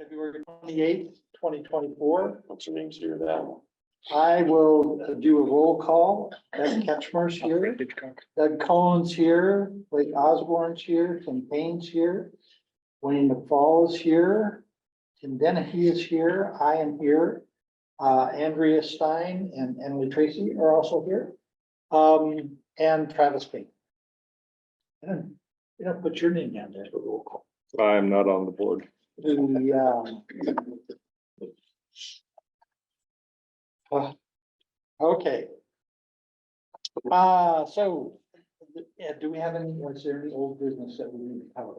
February 28th, 2024. What's your name's here now? I will do a roll call. Doug Ketchmar's here. Doug Cohen's here. Blake Osborne's here. Tim Payne's here. Wayne McFall is here. Tim Dennehy is here. I am here. Andrea Stein and Emily Tracy are also here. And Travis Payne. You don't put your name down there for roll call. I'm not on the board. Okay. So, yeah, do we have any, was there any old business that we need to cover?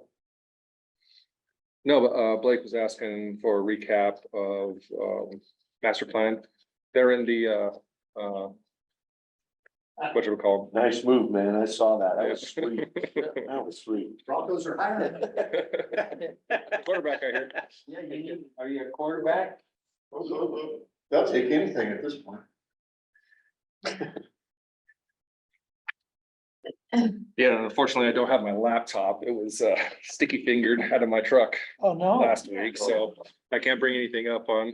No, but Blake was asking for a recap of master plan. They're in the what you would call. Nice move, man. I saw that. That was sweet. That was sweet. Broncos are hiring. Quarterback, I hear. Yeah, are you a quarterback? They'll take anything at this point. Yeah, unfortunately, I don't have my laptop. It was sticky fingered out of my truck Oh, no. last week, so I can't bring anything up on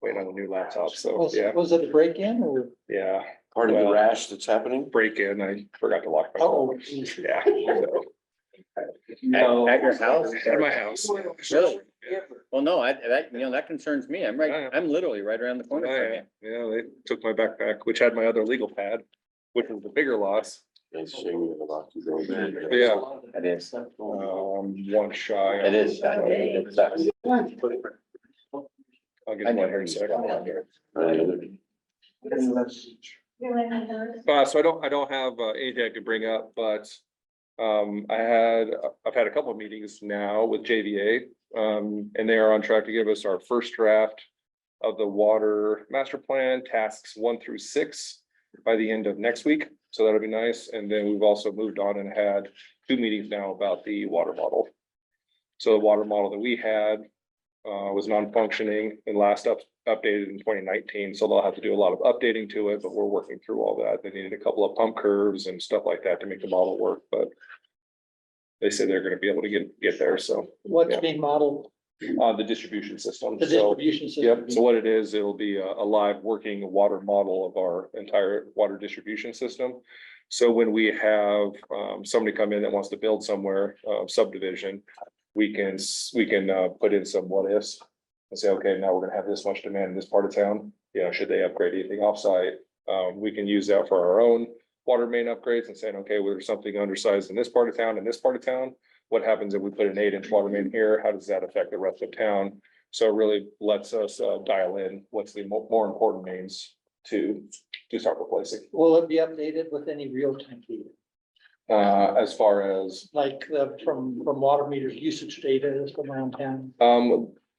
waiting on a new laptop. So yeah, Was it a break-in or? yeah, Part of the Well- rash that's happening. break in. I forgot to lock my Oh, car. geez. Yeah. so. At your house? At my house. Really? Yeah. Well, no, that concerns me. I'm Yeah. right, I'm literally right around the corner Oh, from yeah, you. yeah, they took my backpack, which had my other legal pad, which was the bigger loss. Nice shame the lucky road. Yeah. It is. One shy. It is. It sucks. I'll get I to my never hair in a used second. So I don't have anything I could bring up, but I've had a couple of meetings now with JVA. And they are on track to give us our first draft of the water master plan tasks 1 through 6 by the end of next week. So that'll be nice. And then we've also moved on and had 2 meetings now about the water model. So the water model that we had was non-functioning and last updated in 2019. So they'll have to do a lot of updating to it, but we're working through all that. They needed a couple of pump curves and stuff like that to make the model work, but they said they're gonna be able to get there. So What's Yeah. being modeled, on the distribution system. the So, distribution system? yep. So what it is, it'll be a live working water model of our entire water distribution system. So when we have somebody come in that wants to build somewhere, subdivision, we can put in some what ifs and say, okay, now we're gonna have this much demand in this part of town. You know, should they upgrade anything offsite? We can use that for our own water main upgrades and saying, okay, well, there's something undersized in this part of town, in this part of town. What happens if we put an 8-inch water main here? How does that affect the rest of town? So it really lets us dial in what's the more important mains to start replacing. Will it be updated with any real-time data, As far as, like from water meters usage data from around town?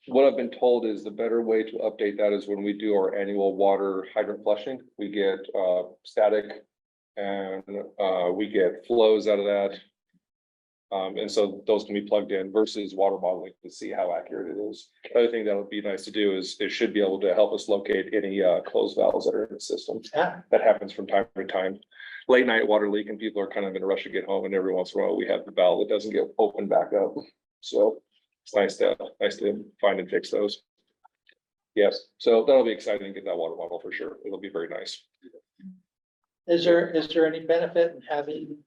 what I've been told is the better way to update that is when we do our annual water hydrant flushing, we get static and we get flows out of that. And so those can be plugged in versus water modeling to see how accurate it is. The other thing that would be nice to do is it should be able to help us locate any closed valves that are in the system. Yeah, That happens from time to time. Late night water leak and people are kind of in a rush to get home and every once in a while we have the valve that doesn't get opened back up. So it's nice to find and fix those. Yes, so that'll be exciting to get that water model for sure. It'll be very nice. is there any benefit in having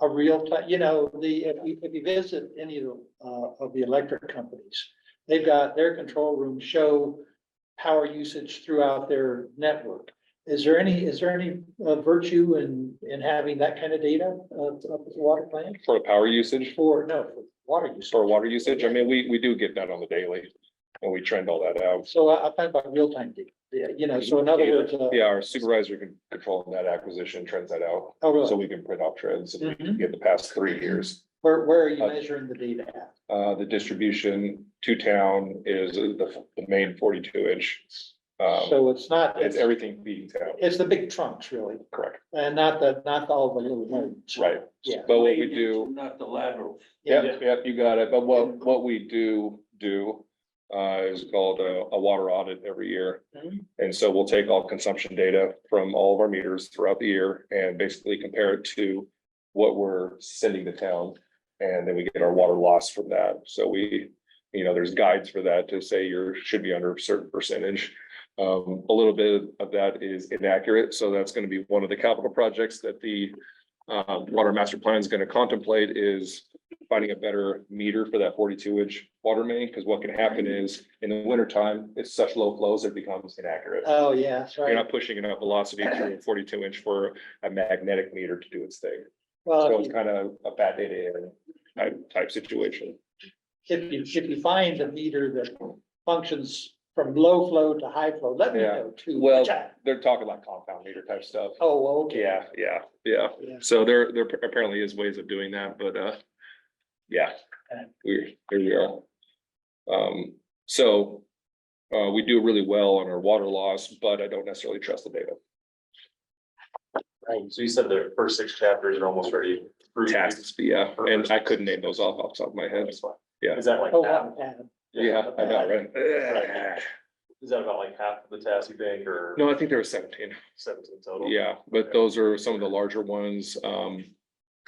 a real time, if you visit any of the electric companies, they've got their control rooms show power usage throughout their network. Is there any virtue in having that kind of data up at the water plant For the power usage, for water use? for water usage, I mean, we do get that on the daily and we trend all that out. So I'm talking about real-time data, so in other words. Yeah, our supervisor can control that acquisition, trends that out, Oh, really? so we can print out trends and we can Mhm. get the past 3 years. Where are you measuring the data at? The distribution to town is the main 42-inch. So it's not, It's everything feeding town, it's the big trunks really, correct, and not all the little nodes. right? Yeah. But what we do, Not the lateral. yeah, you got it, but what we do is called a water audit every year. Mhm. And so we'll take all consumption data from all of our meters throughout the year and basically compare it to what we're sending to town. And then we get our water loss from that. So we there's guides for that to say should be under a certain percentage. A little bit of that is inaccurate, so that's gonna be one of the capital projects that the water master plan is gonna contemplate, is finding a better meter for that 42-inch water main, because what can happen is in the wintertime, it's such low flows, it becomes inaccurate. Oh, yeah, that's You're right. not pushing enough velocity through a 42-inch for a magnetic meter to do its thing. Well, So it's kind of a bad data area type situation. if you find a meter that functions from low flow to high flow, let me Yeah. know too. Well, Which they're talking like compound meter type stuff. Oh, okay. Yeah. Yeah. So there apparently is ways of doing that, but, yeah, here we are. So, we do really well on our water loss, but I don't necessarily trust the data. So you said the first 6 chapters are almost ready. Tasks, yeah, and I couldn't name those off the top of my head. Yeah. Is that like Oh, half? wow, yeah. Yeah, I know, right? Is that about like half of the tasks you think, or No, I think there was 17. 17 total? Yeah, but those are some of the larger ones,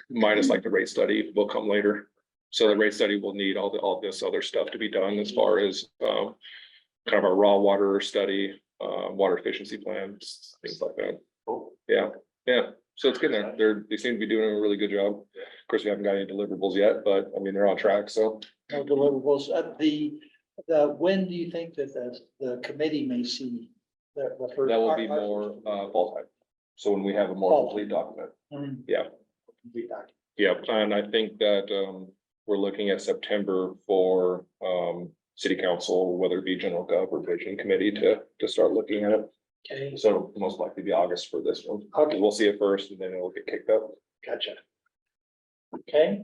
minus like the rate study will come later. So the rate study will need all this other stuff to be done as far as, kind of a raw water study, water efficiency plans, things like that. Cool. Yeah, so it's good there. They seem to be doing a really good job. Of course, we haven't got any deliverables yet, but I mean, they're on track, so. No deliverables. When do you think that the committee may see the first? That will be more, fall time. So when we have a more Fall. complete document. Mhm. Yeah. Complete document. Yeah, and I think that we're looking at September for city council, whether it be general gov or vision committee to start looking at it. Okay, So it'll most likely be August for this one. Okay. We'll see it first and then it'll get kicked up. gotcha. Okay,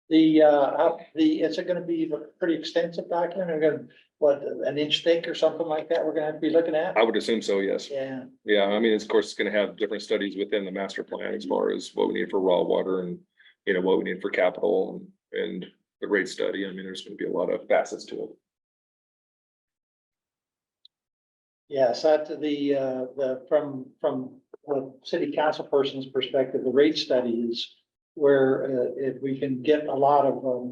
is it gonna be a pretty extensive document? Or gonna, what, an inch thick or something like that we're gonna have to be looking at? I would assume so, yes. Yeah, Yeah, I mean, of course, it's gonna have different studies within the master plan as far as what we need for raw water and, what we need for capital and the rate study. I mean, there's gonna be a lot of facets to it. yes, that from the city council person's perspective, the rate study is where if we can get a lot of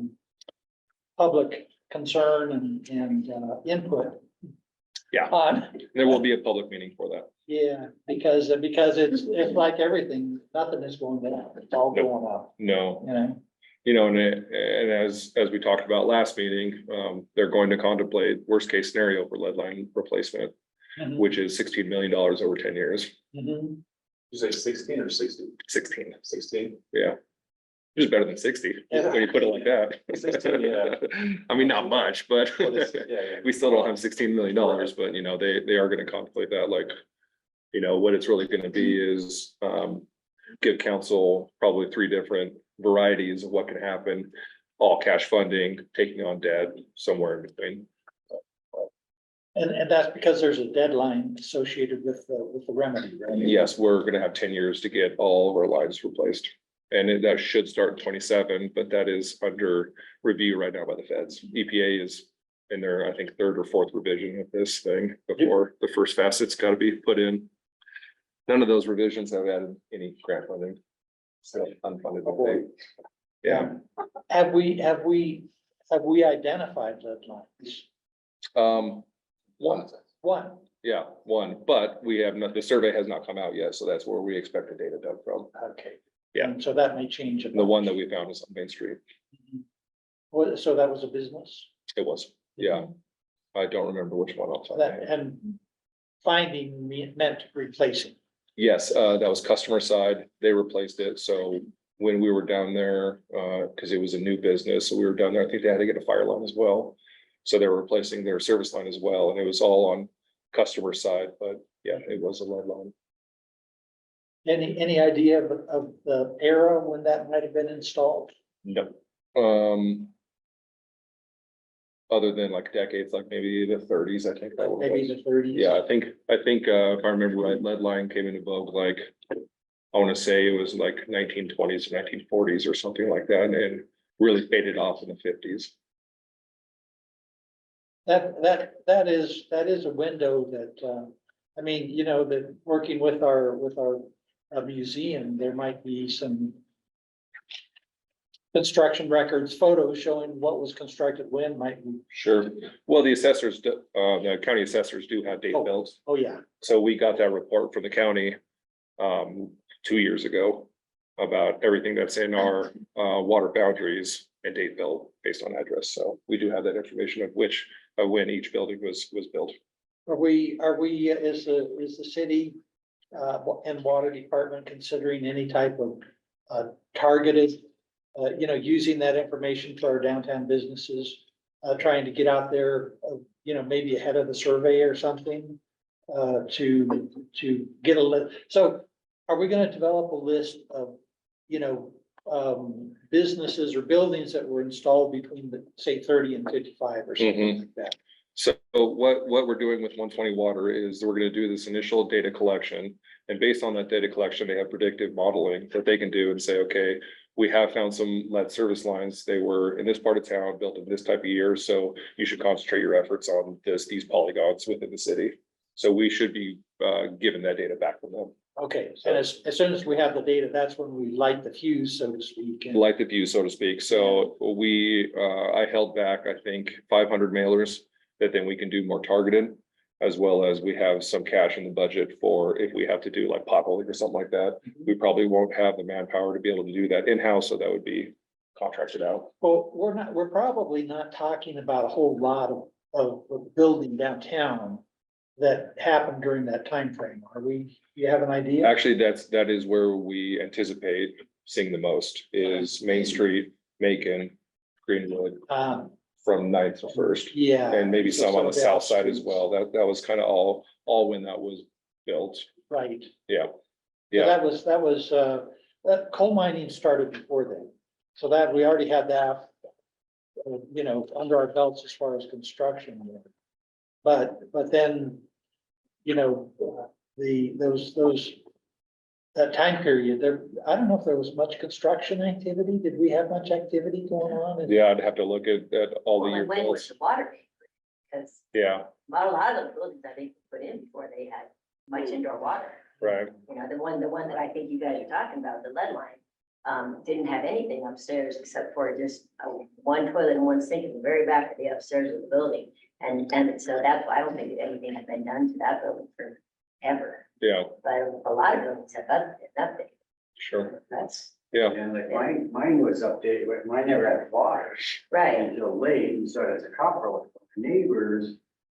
public concern and input. Yeah. On, There will be a public meeting for that. yeah, because it's like everything, nothing is going down, it's all going up, No, you know? and as we talked about last meeting, they're going to contemplate worst case scenario for lead line replacement, Mhm, which is $16 million over 10 years. mhm. You say 16 or 60? 16, 16? yeah. Which is better than 60, Yeah. when you put it like that. 16, yeah. I mean, not much, but Well, this- yeah. we still don't have $16 million, but they are gonna contemplate that, like, what it's really gonna be is, give council probably 3 different varieties of what can happen. All cash funding, taking on debt, somewhere in between. And that's because there's a deadline associated with the remedy, right? Yes, we're gonna have 10 years to get all of our lines replaced. And that should start in 27, but that is under review right now by the feds. EPA is in their, I think, 3rd or 4th revision of this thing before the first facet's gotta be put in. None of those revisions have added any grant funding. So unfunded. update. Yeah, Have we identified lead lines? One, yeah, one, but we have not, the survey has not come out yet, so that's where we expect the data dug from. okay. Yeah. And so that may change. The one that we found is on Main Street. So that was a business? It was, yeah. I don't remember which one off the top of my That, head. and finding meant replacing. Yes, that was customer side. They replaced it. So when we were down there, because it was a new business, so we were down there, I think they had to get a fire line as well. So they were replacing their service line as well, and it was all on customer side, but yeah, it was a lead line. Any idea of the era when that might have been installed? No. Other than like decades, like maybe the 30s, I think that was. Maybe the thirties? Yeah, I think, if I remember right, lead line came into vogue, like, I want to say it was like 1920s, 1940s or something like that, and really faded off in the 50s. That is a window that, I mean, that working with our museum, there might be some construction records, photos showing what was constructed when might be, Sure. Well, the assessors, the county assessors do have date Oh. bills. oh, yeah. So we got that report from the county 2 years ago about everything that's in our water boundaries and date bill based on address. So we do have that information of when each building was built. Are we, is the city and water department considering any type of targeted, using that information for our downtown businesses, trying to get out there, maybe ahead of the survey or something, to get a list. So are we gonna develop a list of, businesses or buildings that were installed between the, say, 30 and 55 or something like that? So what we're doing with 120 Water is we're gonna do this initial data collection. And based on that data collection, they have predictive modeling that they can do and say, okay, we have found some lead service lines. They were in this part of town, built in this type of year. So you should concentrate your efforts on these polygons within the city. So we should be given that data back from them. Okay, and as soon as we have the data, that's when we light the fuse, so to speak. and- Light the fuse, so to speak. So I held back, I think, 500 mailers that then we can do more targeted. As well as we have some cash in the budget for if we have to do like potholing or something like that. We probably won't have the manpower to be able to do that in-house, so that would be contracted out. Well, we're probably not talking about a whole lot of building downtown that happened during that time frame. Are we, you have an idea? Actually, that is where we anticipate seeing the most is Main Street, Macon, Greenwood, from 9th to 1st. Yeah. And maybe So some on the some south side down as well. That was kind of all when that was built. Right. Yeah. So Yeah, that was, that coal mining started before then. So that, we already had that, under our belts as far as construction. went. But then, that time period there, I don't know if there was much construction activity. Did we have much activity going on? yeah, I'd have to look at all the Well, year and when was bills. the water? Because Yeah, a lot of those buildings that they put in before they had much indoor water. right. The one that I think you guys are talking about, the lead line, didn't have anything upstairs except for just one toilet and one sink in the very back of the upstairs of the building. And so that's why I don't think anything had been done to that building forever. Yeah, But a lot of buildings have updated. sure. That's Yeah, And like mine was updated, but mine never had water right. until late, and so it's a copper line. Neighbors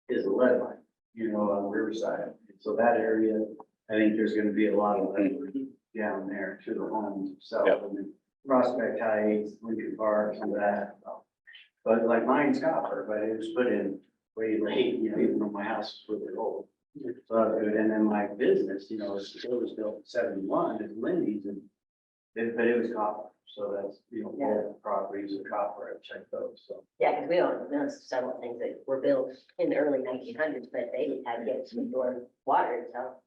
is a lead line, on Riverside. So that area, I think there's gonna be a lot of lead down there to the homes itself. Yep. And then Prospect Heights, Lincoln Park, and that. But like mine's copper, but it was put in way late, even though my house was really old. So, and then my business, it was built in 71, it's Lindy's, but it was copper, so that's, all properties are copper, I checked those, so. Yeah, because we own several things that were built in the early 1900s, but they didn't have to get some indoor water until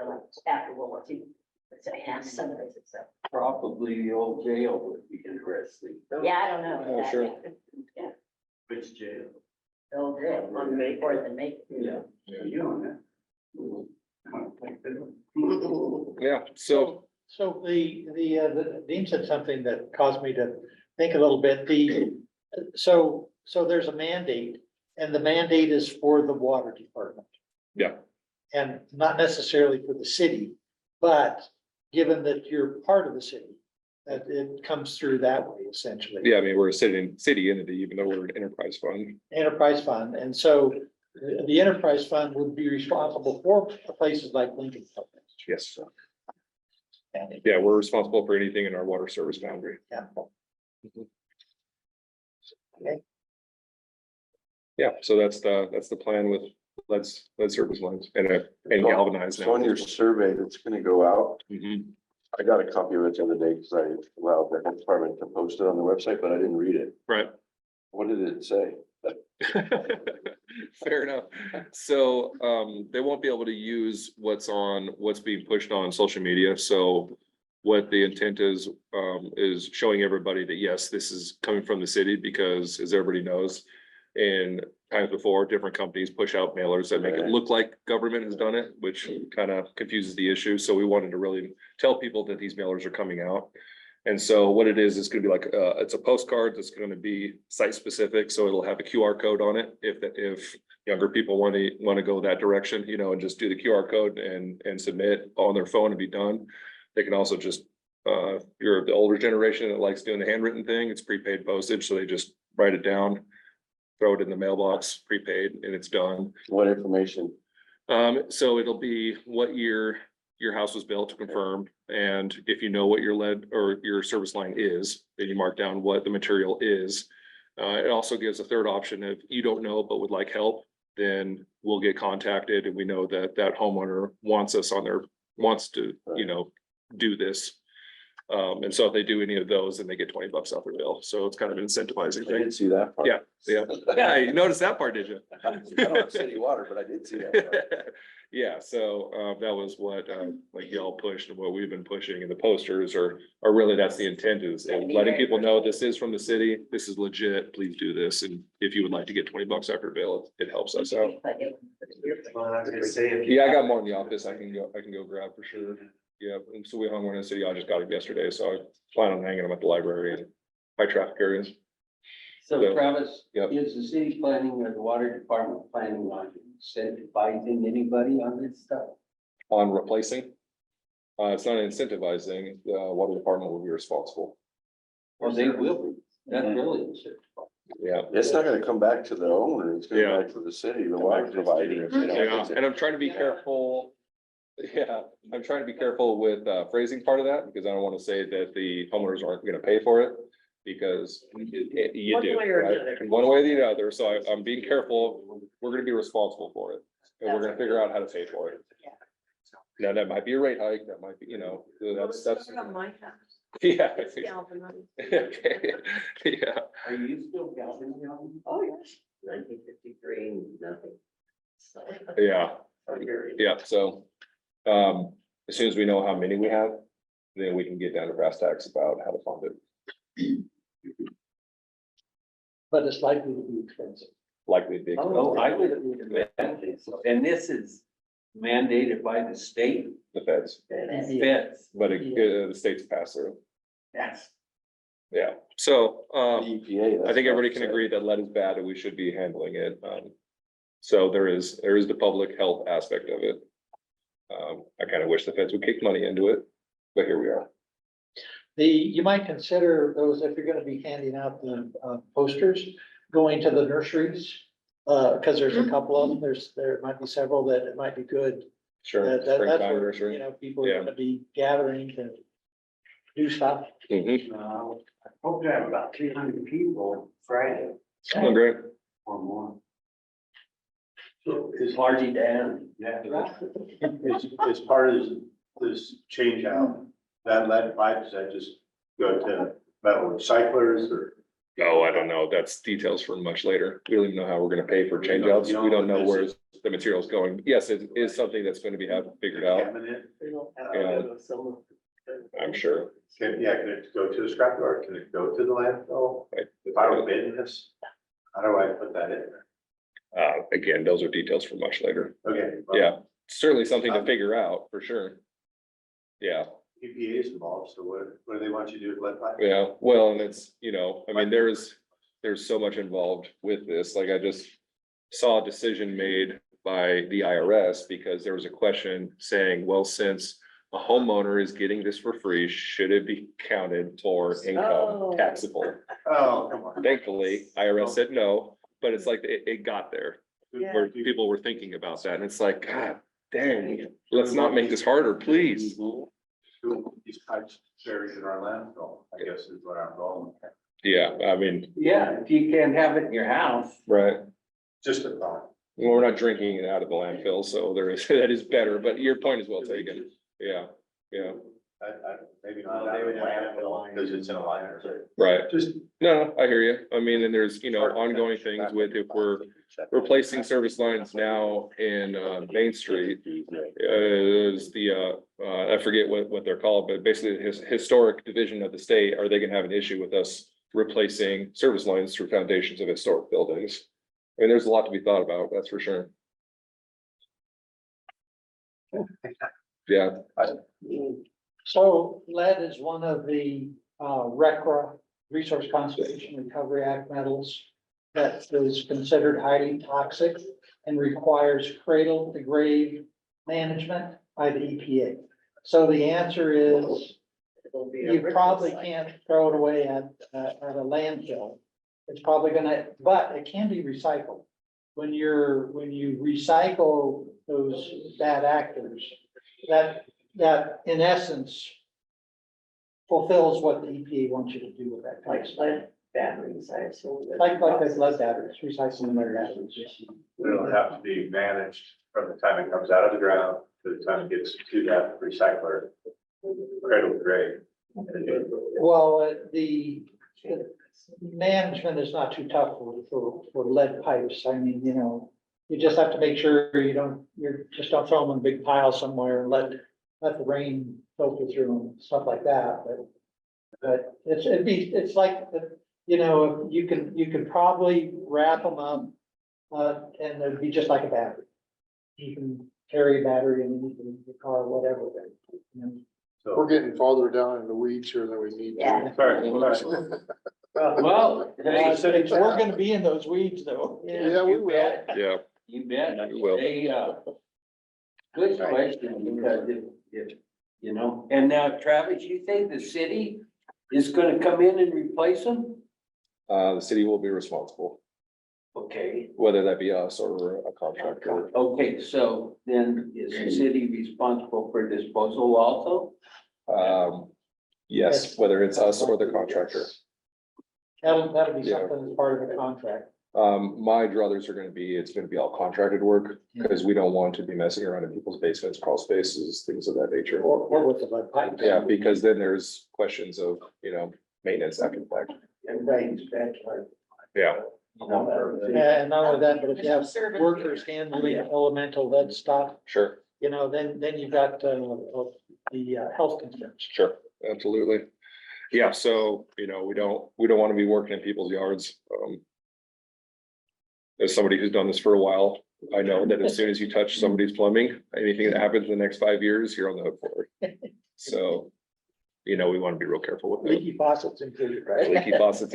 like after World War II. So yeah, some of it, so, Probably the old jail would be interesting. yeah, I don't know. Oh, sure. Yeah, Which jail? the old jail on May 4th and May. Yeah. You own that? yeah. So, So the Dean said something that caused me to think a little bit. So there's a mandate, and the mandate is for the water department. yeah, And not necessarily for the city, but given that you're part of the city, that it comes through that way essentially. yeah, I mean, we're a city entity, even though we're an enterprise fund. Enterprise fund, and so the enterprise fund would be responsible for places like Lincoln Park. Yes. And Yeah, we're responsible for anything in our water service boundary. yeah. Yeah, so that's the plan with lead service lines and galvanized So on now. your survey that's gonna go out, Mhm. I got a copy of it the other day because I allowed the health department to post it on the website, but I didn't read it. Right. What did it say? Fair enough. So they won't be able to use what's being pushed on social media. So what the intent is showing everybody that, yes, this is coming from the city because, as everybody knows, in times before, different companies push out mailers that make it look like government has done it, which kind of confuses the issue. So we wanted to really tell people that these mailers are coming out. And so what it is gonna be like, it's a postcard that's gonna be site specific, so it'll have a QR code on it. If younger people wanna go that direction, you know, and just do the QR code and submit on their phone and be done. They can also just, you're the older generation that likes doing the handwritten thing, it's prepaid postage, so they just write it down, throw it in the mailbox, prepaid, and it's done. What information? So it'll be what year your house was built to confirm, and if you know what your lead or your service line is, then you mark down what the material is. It also gives a third option. If you don't know but would like help, then we'll get contacted and we know that that homeowner wants to, you know, do this. And so if they do any of those, then they get 20 bucks off their bill. So it's kind of an incentivizing I thing. didn't see that part. Yeah. Yeah, you noticed that part, did you? I don't have city water, but I did see that part. Yeah, so that was what like y'all pushed and what we've been pushing, and the posters are really, that's the intent, is letting people know this is from the city, this is legit, please do this, and if you would like to get 20 bucks after bill, it helps us out. Well, I was gonna say, if you- Yeah, I got more in the office, I can go grab for sure. Yeah, and so we hung one in the city, I just got it yesterday, so I plan on hanging them at the library and high traffic areas. So Yeah. Travis, Yep. is the city planning or the water department planning on incentivizing anybody on this stuff? On replacing, it's not incentivizing, the water department will be responsible. Or they will be, that's really incentivizing. Yeah. It's not gonna come back to the owner, it's Yeah. gonna back to the city, the water provider. you know, Yeah, it's- and I'm trying to be careful. Yeah, I'm trying to be careful with phrasing part of that, because I don't want to say that the homeowners aren't gonna pay for it. Because you One do, way or right? another. One way or the other, so I'm being careful, we're gonna be responsible for it, and we're gonna figure out how to pay for it. Yeah. Now, that might be a rate hike, that might be, you know, that's, My house. yeah. It's galvanized. Okay, yeah, Are you still galvanizing? Oh, yes. 1953, nothing. So. yeah. Yeah, so, as soon as we know how many we have, then we can get down to brass tacks about how to fund it, But it's likely to be expensive. likely big. Oh, I would imagine so. And this is mandated by the state The feds, feds. but the state's pass through, That's. yeah, so, The EPA. I think everybody can agree that lead is bad and we should be handling it. So there is the public health aspect of it. I kind of wish the feds would kick money into it, but here we are. You might consider those, if you're gonna be handing out the posters, going to the nurseries. Cause there's a couple of them, there might be several that it might be good. Sure. That's Springtime where, nursery. you know, people Yeah. are gonna be gathering to do stuff. Mhm. I hope to have about 300 people Friday Oh, great. or more. So is, Margie Dan. Yeah. is part of this change out, that lead pipe, does that just go to metal recyclers or? Oh, I don't know. That's details for much later. We don't even know how we're gonna pay for change outs. We don't know where the material's going. Yes, it is something that's gonna be figured out, Yeah. I'm sure. Can it go to the scrapyard? Can it go to the landfill? If I were bidding this, how do I put that in there? Again, those are details for much later. Okay. well, Yeah, certainly something to figure out for sure. Yeah, EPA is involved, so what do they want you to do with lead pipe? yeah. Well, and it's, you know, I mean, there's so much involved with this. Like I just saw a decision made by the IRS because there was a question saying, well, since a homeowner is getting this for free, should it be counted toward income Oh. taxable? Oh, come on. Thankfully, IRS said no, but it's like it got there Yeah. where people were thinking about that. And it's like, God dang, let's not make this harder, please. Who these pipes buried in our landfill, I guess is what I'm going. Yeah, I mean, Yeah, if you can't have it in your house. right. Just a thought. Well, we're not drinking it out of the landfill, so there is, that is better, but your point is well taken. Yeah, yeah, Maybe not out of the landfill, because it's in a liner. right. Just, No, I hear you. I mean, and there's, you know, ongoing things with if we're replacing service lines now in Main Street. Is the I forget what they're called, but basically his historic division of the state, are they gonna have an issue with us replacing service lines through foundations of historic buildings? I mean, there's a lot to be thought about, that's for sure. Yeah, So lead is one of the RECRA, Resource Conservation Recovery Act metals that is considered highly toxic and requires cradle to grave management by the EPA. So the answer is, It'll be a you probably ritual site. can't throw it away at a landfill. It's probably gonna, but it can be recycled. When you recycle those bad actors, that in essence fulfills what the EPA wants you to do with that kind Like of stuff. lead batteries, I assume. Like those lead batteries, recycling lead batteries. It'll have to be managed from the time it comes out of the ground to the time it gets to that recycler. Cradle to grave. Well, the management is not too tough for lead pipes. I mean, you know, you just have to make sure you just don't throw them in a big pile somewhere and let the rain filter through them, stuff like that, but it's like, you know, you can probably wrap them up, and it'd be just like a battery. You can carry a battery in the car, or whatever, but, you know. So getting farther down in the weeds here than we need. Yeah. Well, hey, We're gonna be in those weeds though. Yeah, we will. Yeah, you bet. You will. Hey, good question, because if, you know, and now Travis, you think the city is gonna come in and replace them? the city will be responsible, Okay, whether that be us or a contractor. okay, so then is the city responsible for disposal also? Yes, whether it's us or the contractor. That'll be Yeah. something that's part of the contract. My druthers are gonna be, it's gonna be all contracted work, because we don't want to be messing around in people's basements, crawl spaces, things of that nature. Or with the lead pipes. Yeah, because then there's questions of, you know, maintenance after the fact. Everybody's backyard. Yeah, And not only that, but if you have workers handling elemental lead stuff, sure, you know, then you've got, the health concerns. sure, absolutely. Yeah, so, you know, we don't want to be working in people's yards. As somebody who's done this for a while, I know that as soon as you touch somebody's plumbing, anything that happens in the next 5 years, you're on the hook for it. So, you know, we want to be real careful with that. Leaky faucets included, right? Leaky faucets,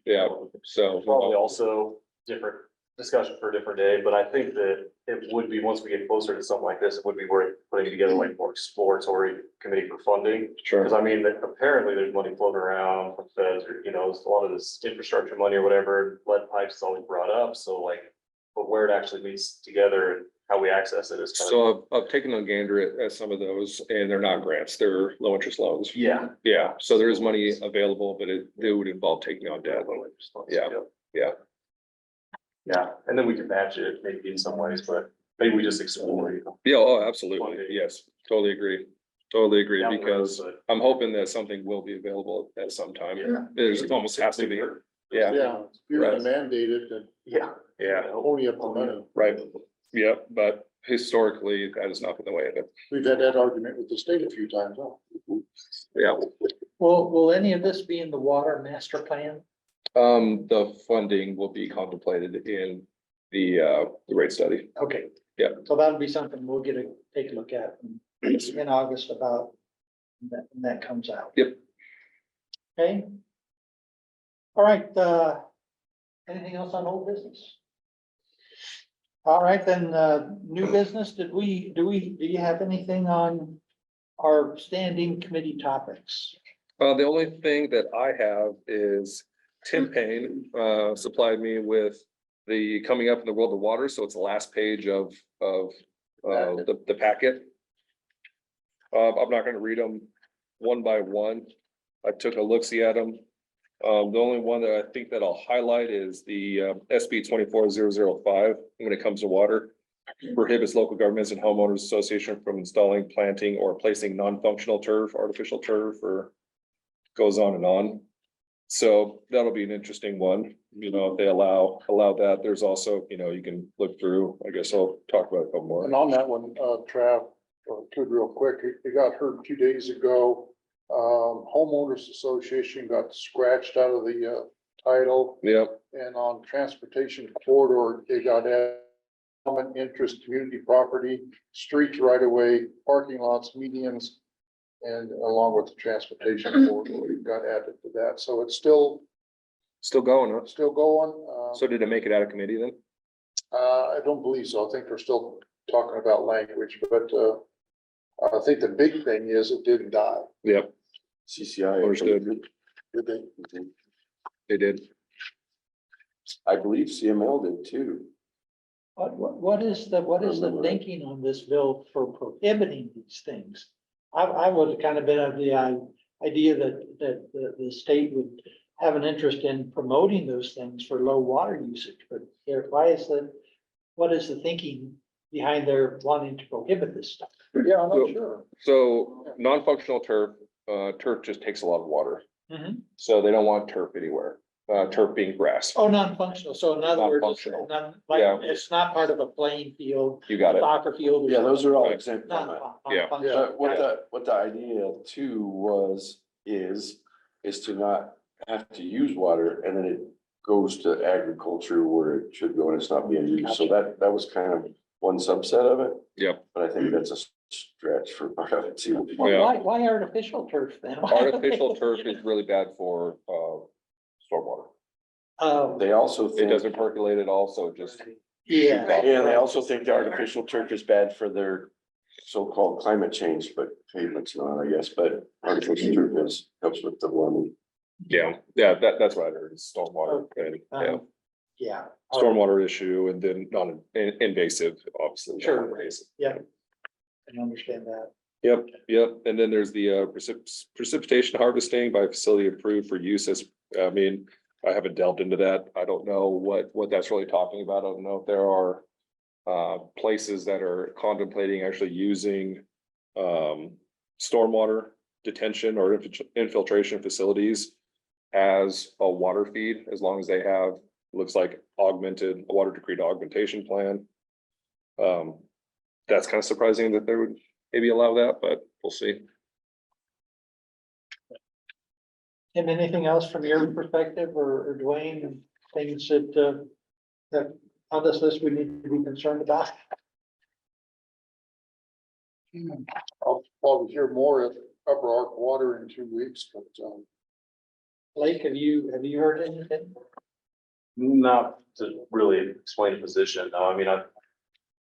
yeah, so. Probably also different discussion for a different day, but I think that it would be, once we get closer to something like this, it would be worth putting together like more exploratory committee for funding. Sure. Because I mean, that apparently there's money floating around from feds or, you know, a lot of this infrastructure money or whatever, lead pipes is always brought up, so like, but where it actually meets together and how we access it is kind of. So I've taken a gander at some of those, and they're not grants, they're low interest loans. Yeah. Yeah, so there is money available, but it would involve taking on debt. Yeah, yeah. Yeah, and then we can match it maybe in some ways, but maybe we just explore. You know, Yeah, oh, absolutely. Yes, totally agree. Totally agree, down the road, because but- I'm hoping that something will be available at some time. There's almost has to be. Yeah, Yeah, if you're gonna mandate it, then Yeah. yeah, only up to money. right. Yeah, but historically, that has not been the way of it. We've had that argument with the state a few times, huh? Yeah. Will any of this be in the water master plan? The funding will be contemplated in the rate study. Okay. Yeah. So that'll be something we'll take a look at in August about when that comes out. Yep. Okay. All right, anything else on old business? All right, then, new business, do you have anything on our standing committee topics? The only thing that I have is Tim Payne supplied me with the coming up in the world of water, so it's the last page of the packet. I'm not gonna read them one by one. I took a look-see at them. The only one that I think that I'll highlight is the SB 24005 when it comes to water. Prohibits local governments and homeowners association from installing, planting, or placing non-functional turf, artificial turf, or goes on and on. So that'll be an interesting one, you know, if they allow that. There's also, you know, you can look through, I guess I'll talk about it a couple more. And on that one, Trav, could real quick, it got heard 2 days ago. Homeowners Association got scratched out of the title, Yep, and on transportation corridor, they got added common interest community property, streets right away, parking lots, medians, And along with the transportation board, we got added to that. So it's still Still going, huh? going. So did it make it out of committee then? I don't believe so. I think they're still talking about language, but, I think the big thing is it didn't die. Yep, CCI. Understood. Did they? they did. I believe CML did too. What is the thinking on this bill for prohibiting these things? I would have kind of been of the idea that the state would have an interest in promoting those things for low water usage, but what is the thinking behind their wanting to prohibit this stuff? Yeah, I'm not sure. So non-functional turf, turf just takes a lot of water. Mhm. So they don't want turf anywhere, turf being grass. Oh, non-functional, so in other words, Non-functional. like, it's not part of a playing field, You got it. soccer field. or Yeah, those are all Right. exempt from it. Yeah. non-functional. But what the idea too is to not have to use water and then it goes to agriculture where it should go and it's not being used. So that was kind of one subset of it. Yep. But I think that's a stretch for part of it too. Yeah. Why artificial turf then? Artificial turf is really bad for, stormwater. They also It think, doesn't percolate at all, so it just, Yeah. and they also think the artificial turf is bad for their so-called climate change, but pavement's not, I guess, but artificial turf helps with the warming. yeah, that's what I heard, is stormwater and, yeah. Yeah. Stormwater issue and then non-invasive, obviously. Sure. non-invasive. Yeah. I understand that. Yep, and then there's the precipitation harvesting by facility approved for use as, I mean, I haven't delved into that. I don't know what that's really talking about. I don't know if there are places that are contemplating actually using stormwater detention or infiltration facilities as a water feed, as long as they have, looks like augmented, a water decreed augmentation plan. That's kind of surprising that they would maybe allow that, but we'll see. And anything else from your perspective or Dwayne, things that on this list we need to be concerned about? I'll probably hear more at Upper Ark Water in 2 weeks, but, Blake, have you heard anything? Not to really explain the position, no, I mean, at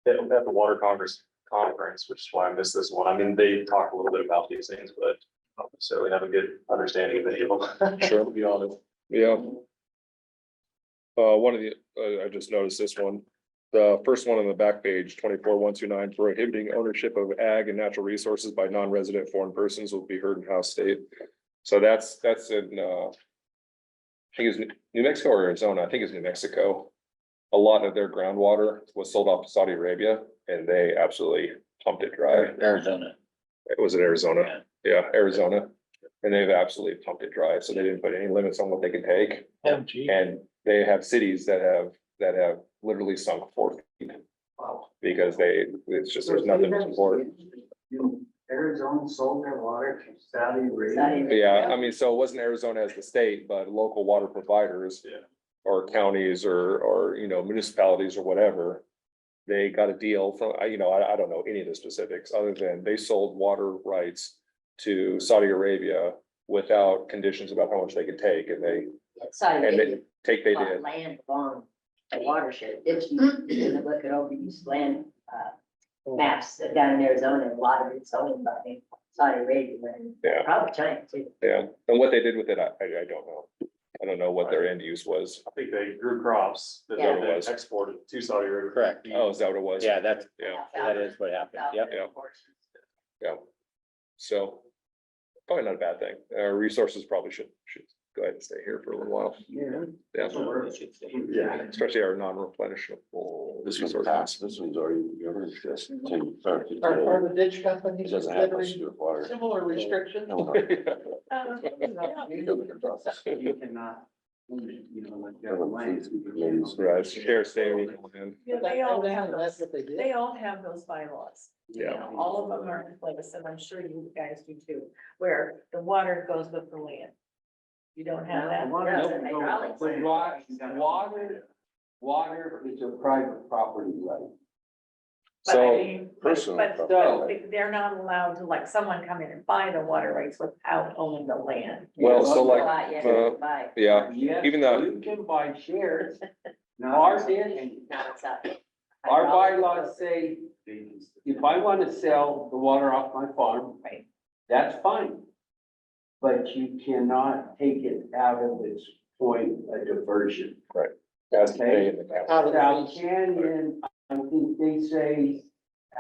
the Water Congress conference, which is why I missed this one, I mean, they talk a little bit about these things, but I don't necessarily have a good understanding of any of them. Sure. To be honest. Yeah. One of the, I just noticed this one, the first one on the back page, 24-129, prohibiting ownership of ag and natural resources by non-resident foreign persons will be heard in House State. So that's in, I think it's New Mexico or Arizona, I think it's New Mexico. A lot of their groundwater was sold off to Saudi Arabia and they absolutely pumped it dry. Arizona. It was in Arizona, yeah, Arizona. And they've absolutely pumped it dry, so they didn't put any limits on what they can take. Oh, gee. And they have cities that have literally sunk 4 feet. Because it's just, there's nothing to support. Arizona sold their water to Saudi Arabia. Saudi- Yeah, I mean, so it wasn't Arizona as the state, but local water providers. Yeah. Or counties or, you know, municipalities or whatever. They got a deal from, I don't know any of the specifics, other than they sold water rights to Saudi Arabia without conditions about how much they could take, and they Saudi Arabia they bought did. land along the watershed. If you look at overuse land, maps down in Arizona, a lot of it's owned by Saudi Arabia, and Yeah. probably China too. Yeah, and what they did with it, I don't know. I don't know what their end use was. I think they grew crops that Yeah. they exported to Saudi Arabia. Correct. Oh, is that what it was? Yeah, that's, Yeah, that is what happened. Yep. Yeah. yeah. So probably not a bad thing. Our resources probably should go ahead and stay here for a little while. Yeah. Yeah, Yeah. especially our non-replenishable This one's resources. passed, this one's already governed, just 10, or 15. Are the ditch It companies doesn't have much to considering do with water. similar restrictions? No, no. You cannot, like that land. Right, share stay. Yeah, they all have That's those, what they did. they all have those bylaws. You Yeah. know, all of them are in place, and I'm sure you guys do too, where the water goes with the land. You don't have that. Water is a private property right. But I So, mean, personal but property. they're not allowed to, like, someone come in and buy the water rights without owning the land. well, so like, Bye. yeah, Yes, even though- you can buy shares. No, Ours is, Now it's up. our bylaws say, if I want to sell the water off my farm. Right. That's fine. But you cannot take it out of its point of diversion. has to pay in the county. Out of the South lease. Canyon, I think they say,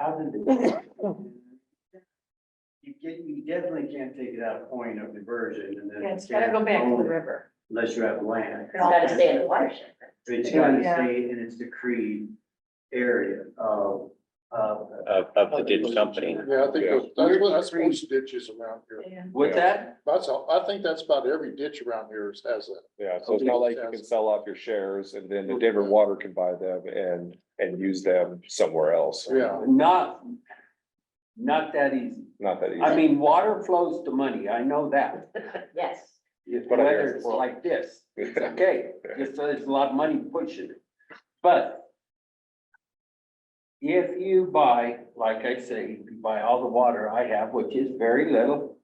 out of the. you definitely can't take it out of point of diversion and then. Yeah, it's gotta go back to the river. Unless you have land. It's gotta stay in the watershed. It's gotta Yeah. stay in its decreed area of. Of the ditch company. Yeah, I think that's most ditches around here. Yeah. What's that? That's all, I think that's about every ditch around here has that. Yeah, so it's not like you can sell off your shares and then the Denver Water can buy them and use them somewhere else. Yeah. Not that easy. Not that easy. I mean, water flows to money, I know that. Yes. If But I hear whether it. it's like this, it's okay, just so there's a lot of money pushing it. But if you buy, like I say, if you buy all the water I have, which is very little,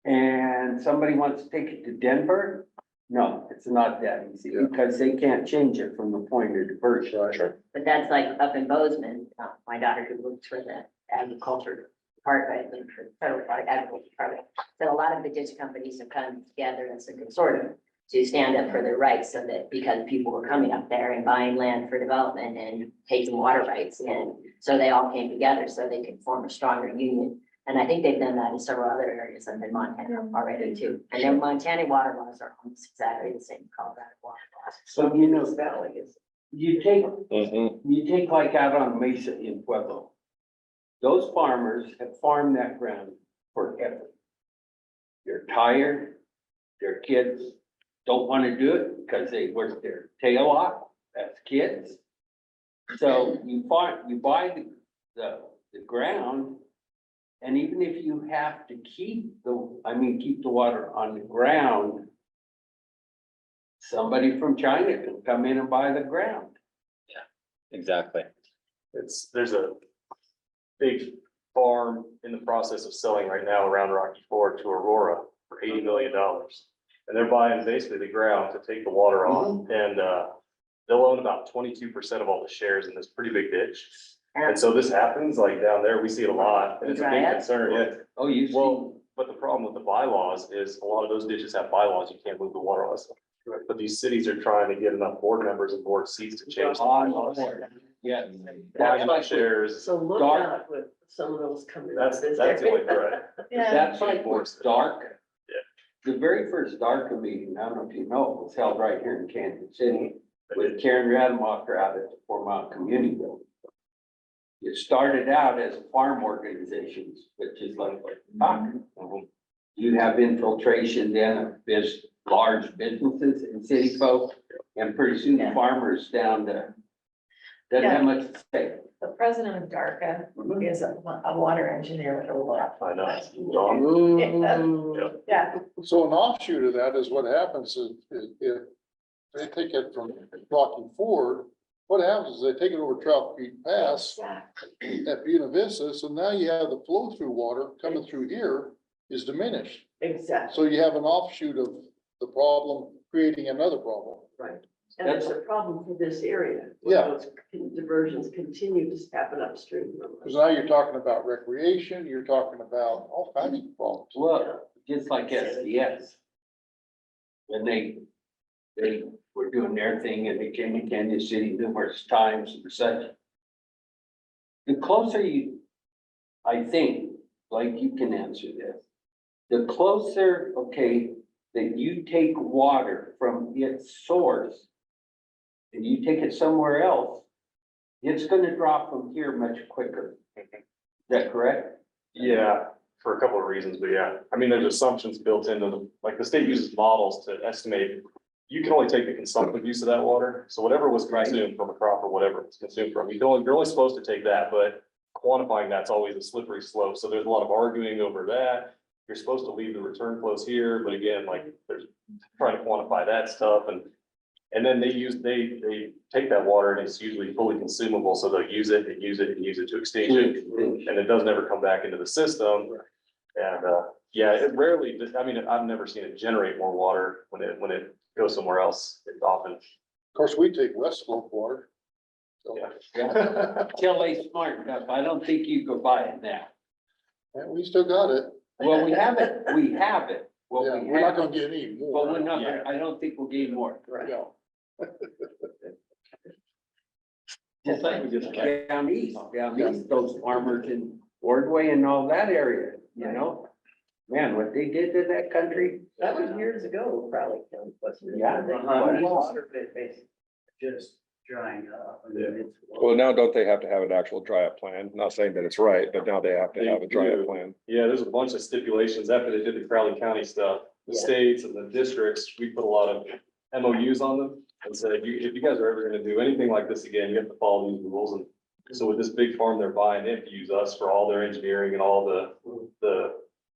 and somebody wants to take it to Denver, no, it's not that easy, because they can't change it from the point of diversion. Sure. But that's like up in Bozeman, my daughter who works for the agriculture department, and for federal agriculture department. So a lot of the ditch companies have come together as a consortium to stand up for their rights, so that because people were coming up there and buying land for development and taking water rights. And so they all came together so they could form a stronger union. And I think they've done that in several other areas up in Montana already too. And their Montana water laws are almost exactly the same Colorado water laws. So, you know, This valley is. you take Mhm. You take like out on Mesa in Pueblo. Those farmers have farmed that ground forever. They're tired, their kids don't want to do it because they work their tail off as kids. So you buy the ground. And even if you have to keep the water on the ground, somebody from China can come in and buy the ground. Exactly. There's a big farm in the process of selling right now around Rocky Ford to Aurora for $80 million. And they're buying basically the ground to take the water on, and they'll own about 22% of all the shares in this pretty big ditch. And so this happens like down there, we see it a lot, and it's a big concern, yeah. Oh, you see. Well, but the problem with the bylaws is a lot of those ditches have bylaws, you can't move the water on them. But these cities are trying to get enough board members and board seats to change the bylaws. Yeah. Buying the shares, So look Dark. out with some of those coming. that's the only threat. Yeah. That's like what's dark. Yeah. The very first DARCA meeting, I don't know if you know, was held right here in Kansas City with Karen Rademacher out at the Foremont Community Building. It started out as farm organizations, which is like what you're talking about. You have infiltration then of large businesses and city folk, and pretty soon the farmers down there. Doesn't have much to say. The president of DARCA is a water engineer with a lot. I know. John, Yeah, So an offshoot of that is what happens is if they take it from Rocky Ford, what happens is they take it over Trout Creek Pass at Buena Vista, so now you have the flow through water coming through here is diminished. exactly. So you have an offshoot of the problem, creating another problem. Right. And it's a problem for this area. Yeah. Those diversions continue to happen upstream. Because now you're talking about recreation, you're talking about all kinds of problems. Well, just like SDS. When they were doing their thing and they came to Kansas City numerous times and such. The closer I think, like you can answer this. The closer, okay, that you take water from its source. And you take it somewhere else, it's gonna drop from here much quicker. Is that correct? yeah, for a couple of reasons, but yeah, I mean, there's assumptions built into them, like the state uses models to estimate. You can only take the consumptive use of that water, so whatever was consumed from a crop or whatever it's consumed from, you're only supposed to take that, but quantifying that's always a slippery slope, so there's a lot of arguing over that. You're supposed to leave the return flows here, but again, like, there's trying to quantify that stuff, and And then they take that water and it's usually fully consumable, so they'll use it and use it and use it to extinction. And it doesn't ever come back into the system. And, yeah, it rarely, I mean, I've never seen it generate more water when it goes somewhere else. It's often, Of course, we take West Slope water. So, yeah. Till they smart enough, I don't think you could buy it now. and we still got it. Well, we have it. Well, Yeah, we we're not have gonna it, get any but more. we're not, I don't think we'll gain more. No. Just like down east, those farmers in Ordway and all that area, you know? Man, what they did to that country. That was years ago, probably, wasn't it? Yeah. Water bit, basically. Just drying up. I mean, it's- Well, now don't they have to have an actual dry up plan? Not saying that it's right, but now they have to have a dry They up do. plan. Yeah, there's a bunch of stipulations after they did the Crowley County stuff, the Yeah. states and the districts, we put a lot of MOUs on them. And said, if you guys are ever gonna do anything like this again, you have to follow these rules. And so with this big farm they're buying, they have to use us for all their engineering and all the,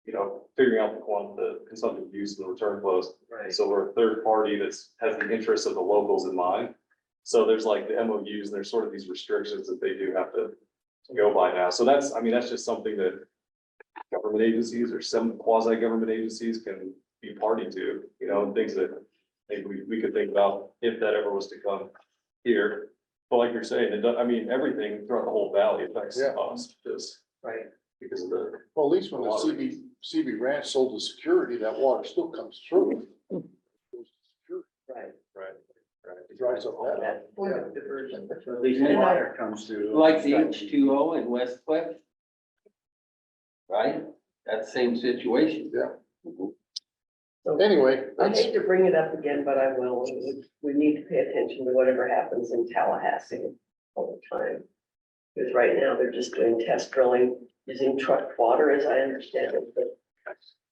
you know, figuring out the consumptive use and the return flows. Right. So we're a third party that's has the interests of the locals in mind. So there's like the MOUs and there's sort of these restrictions that they do have to go by now. So that's, I mean, that's just something that government agencies or some quasi-government agencies can be party to, you know, and things that maybe we could think about if that ever was to come here. But like you're saying, I mean, everything throughout the whole valley affects Yeah. us just Right. because of the, Well, at least when the CB Ranch sold the security, that water still comes through. Right. right. It dries up that. That point of diversion. At least And I- water comes through. Like the H2O in West Cliff. Right? That same situation. Anyway, I that's, hate to bring it up again, but I will. We need to pay attention to whatever happens in Tallahassee all the time. Because right now they're just doing test drilling using truck water, as I understand it, but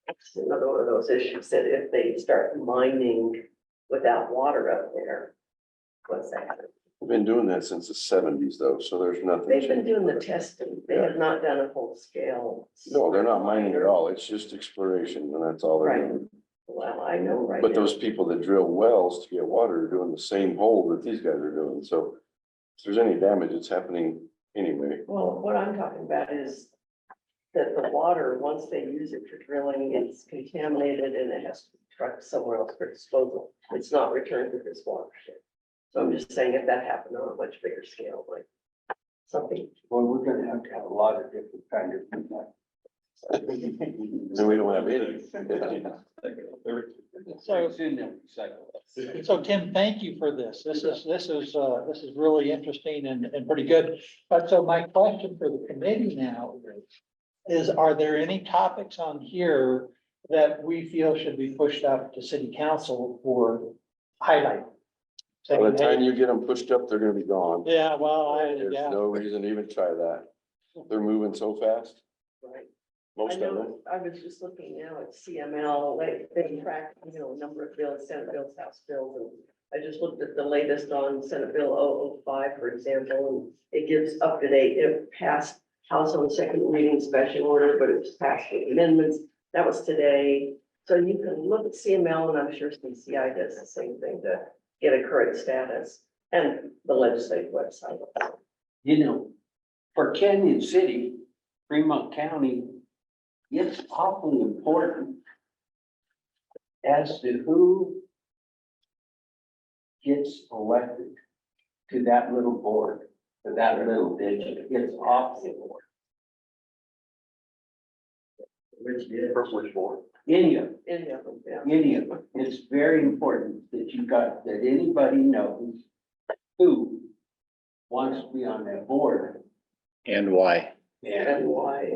it's another one of those issues that if they start mining without water up there, what's that? We've been doing that since the seventies though, so there's nothing. They've been changed. doing the testing. They have not done a full scale. No, they're not mining at all. It's just exploration and that's all they're Right. doing. Well, I know right But now. those people that drill wells to get water are doing the same hole that these guys are doing. So if there's any damage, it's happening anyway. Well, what I'm talking about is that the water, once they use it for drilling, it's contaminated and it has to be trucked somewhere else for disposal. It's not returned to this watershed. So I'm just saying if that happened on a much bigger scale, like something. Well, we're gonna have to have a lot of different kind of. And we don't have any. So- Soon they'll recycle. So Tim, thank you for this. This is really interesting and pretty good. But so my question for the committee now is, are there any topics on here that we feel should be pushed up to city council for highlight? By the Saying, time hey, you get them pushed up, they're gonna be gone. yeah, well, There's yeah, no reason to even try that. They're moving so fast, Right. I most of them. know, I was just looking now at CML, like they track, number of bills, Senate bills, House bills, and I just looked at the latest on Senate Bill 005, for example, and it gives up to date, it passed House on second reading special order, but it was passed with amendments, that was today. So you can look at CML, and I'm sure CCI does the same thing to get a current status, and the legislative website. You know, for Canyon City, Fremont County, it's awfully important as to who gets elected to that little board, to that little district. It's awfully important. Which board? Any of, Any of them, yeah. any of them. It's very important that you got, that anybody knows who wants to be on that board. And why? And why?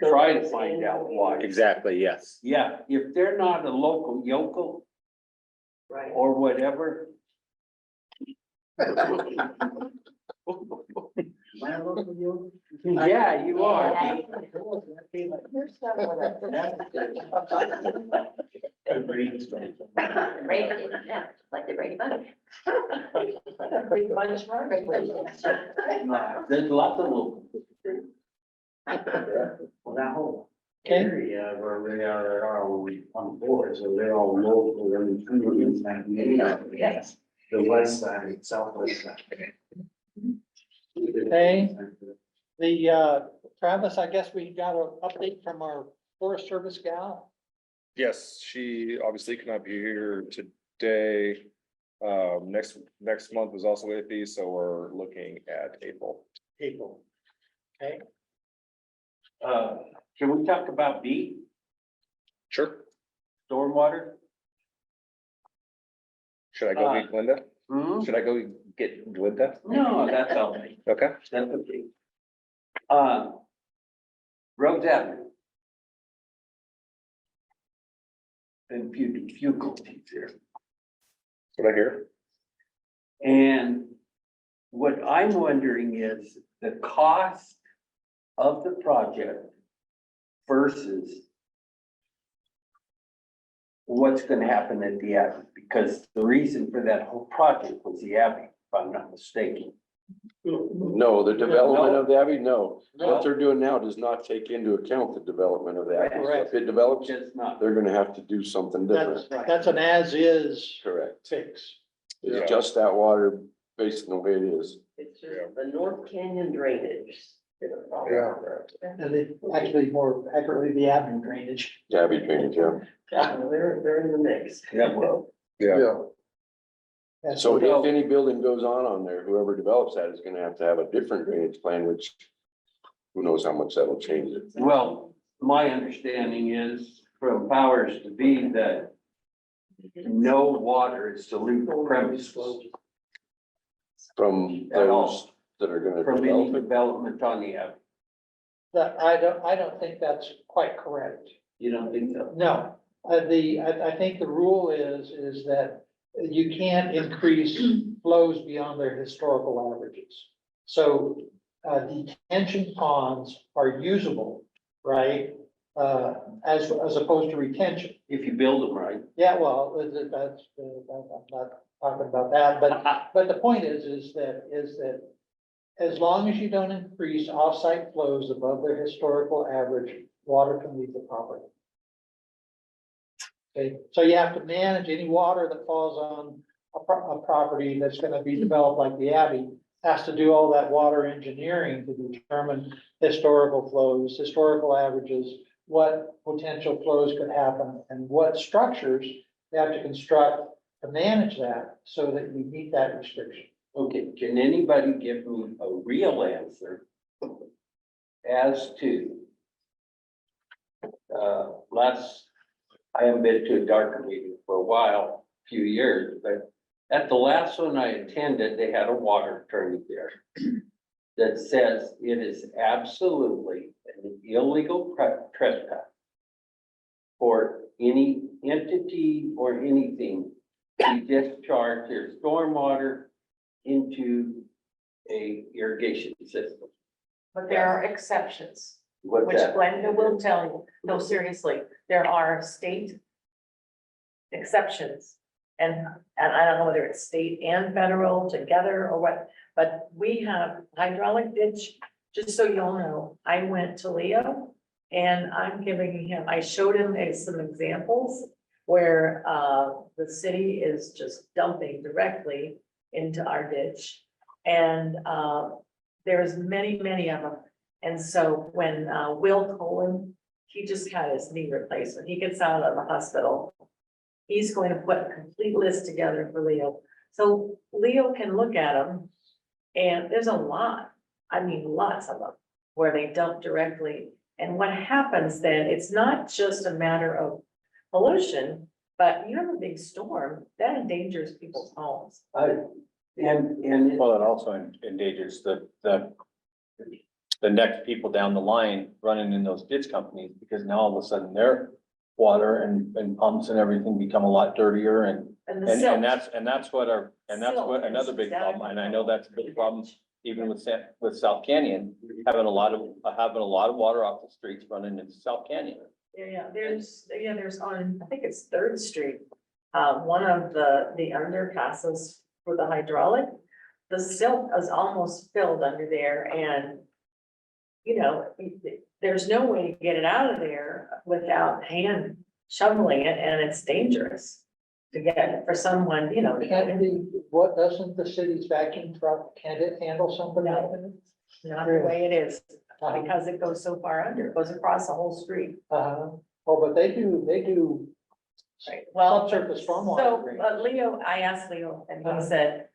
Try to find out why. Exactly, yes. Yeah, if they're not a local yokel Right. or whatever. Yeah, you are. Brady, yeah, like the Brady Bunch. There's lots of local. Well, that whole Okay. area where they are all on board, so they're all local and. Yes. The west side, southwest side. Okay. The, Travis, I guess we got an update from our Forest Service gal. Yes, she obviously cannot be here today. Next month is also iffy, so we're looking at April. April. Okay, Can we talk about B, Sure. stormwater? Should I go meet Linda? Hmm? Should I go get Linda? No, that's all right. Okay. That's okay. Rhodes Avenue. Been few difficulties here. What I hear? And what I'm wondering is the cost of the project versus what's gonna happen at the Abbey, because the reason for that whole project was the Abbey, if I'm not mistaken. No, the development of the Abbey, no. No. What they're doing now does not take into account the development of the Abbey. So if it develops, Just not. they're gonna have to do something different. that's an as-is Correct. fix. Yeah. It's just that water based on the way it is. It's just the North Canyon drainage. Yeah. And it actually more accurately, the avenue drainage. Abbey drainage, yeah. They're in the mix. Yeah, well, Yeah. And So So- if any building goes on there, whoever develops that is gonna have to have a different drainage plan, which who knows how much that'll change it. well, my understanding is from powers to be that no water is to leave the premises From At all. those that are gonna from any develop it. development on the Abbey. That, I don't think that's quite correct. You don't think so? No, I think the rule is that you can't increase flows beyond their historical averages. So, detention ponds are usable, right? As opposed to retention. If you build them right. Yeah, well, that's, I'm not talking about that, but the point is that as long as you don't increase off-site flows above their historical average, water can leave the property. Okay, so you have to manage any water that falls on a property that's gonna be developed like the Abbey, has to do all that water engineering to determine historical flows, historical averages, what potential flows could happen, and what structures they have to construct to manage that, so that you meet that restriction. Okay, can anybody give me a real answer as to I haven't been to a darker meeting for a while, few years, but at the last one I attended, they had a water attorney there that says it is absolutely an illegal trespass for any entity or anything to discharge their stormwater into a irrigation system. But there are exceptions, What's which that? Glenda will tell you. No, seriously, there are state exceptions. And I don't know whether it's state and federal together or what, but we have hydraulic ditch. Just so you all know, I went to Leo and I'm giving him, I showed him some examples where the city is just dumping directly into our ditch. And there's many, many of them. And so when Will Colin, he just had his knee replacement, he gets out of the hospital. He's going to put a complete list together for Leo. So Leo can look at them and there's a lot, I mean, lots of them where they dump directly. And what happens then, it's not just a matter of pollution, but you have a big storm that endangers people's homes. And Well, it also endangers the next people down the line running in those ditch companies, because now all of a sudden their water and pumps and everything become a lot dirtier and the silt. that's what another big problem, and I know that's a big problem even with South Canyon, having a lot of water off the streets running into South Canyon. There's on, I think it's Third Street, one of the underpasses for the hydraulic. The silt is almost filled under there and, you know, there's no way to get it out of there without hand shoveling it and it's dangerous. to get, for someone, you know, to get Can't in. be, what, doesn't the city's vacuum truck, can't it handle somebody like that? Not the way it is, because it goes so far under, it goes across the whole street. Oh, but they do Right, well, subsurface stormwater. so, drainage. Leo, I asked Leo, and he Uh-huh. said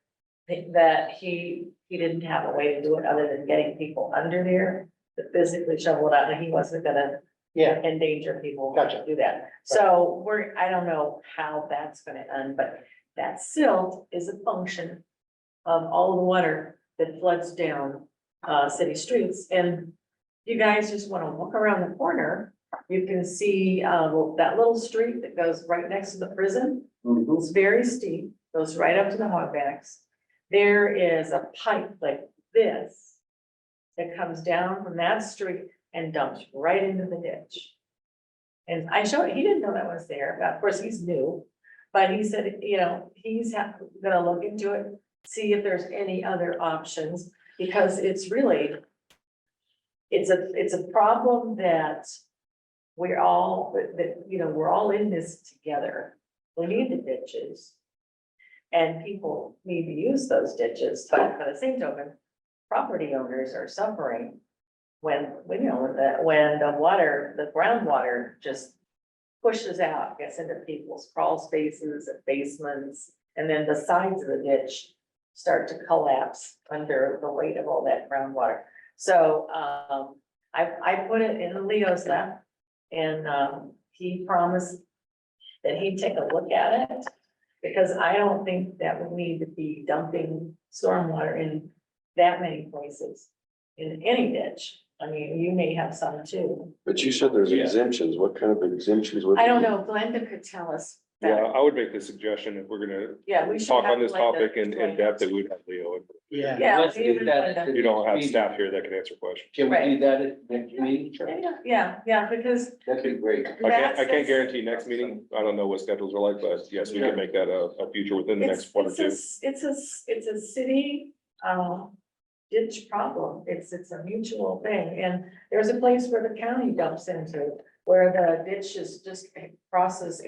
that he didn't have a way to do it other than getting people under there to physically shovel it out, and he wasn't gonna Yeah, endanger people Gotcha. to do that. So I don't know how that's gonna end, but that silt is a function of all the water that floods down, city streets, and you guys just wanna walk around the corner, you can see, that little street that goes right next to the prison. It's very steep, goes right up to the hogbacks. There is a pipe like this that comes down from that street and dumps right into the ditch. And I showed, he didn't know that was there, but of course, he's new, but he said, you know, he's gonna look into it, see if there's any other options, because it's really, it's a problem that we're all, that, you know, we're all in this together. We need the ditches. And people need to use those ditches, but for the same token, property owners are suffering when you know, when the water, the groundwater just pushes out, gets into people's crawl spaces and basements, and then the sides of the ditch start to collapse under the weight of all that groundwater. So, I put it in Leo's lap, and, he promised that he'd take a look at it, because I don't think that we need to be dumping stormwater in that many places, in any ditch. I mean, you may have some too. But you said there's Yeah. exemptions. What kind of exemptions would? I don't know, Glenda could tell us. Yeah, better. I would make the suggestion if we're gonna Yeah, we should. talk have on this Glenda topic in explain depth, it. that we would have Leo. yeah. Yeah. Let's even get that. Glenda. You don't have staff here that can answer questions. Can we do that at next meeting? Yeah, because That'd be great. I can't guarantee next meeting. I don't know what schedules are like, but yes, we can make that a future within the next one or two. It's a city, ditch problem. It's a mutual thing. And there's a place where the county dumps into, where the ditch is just crosses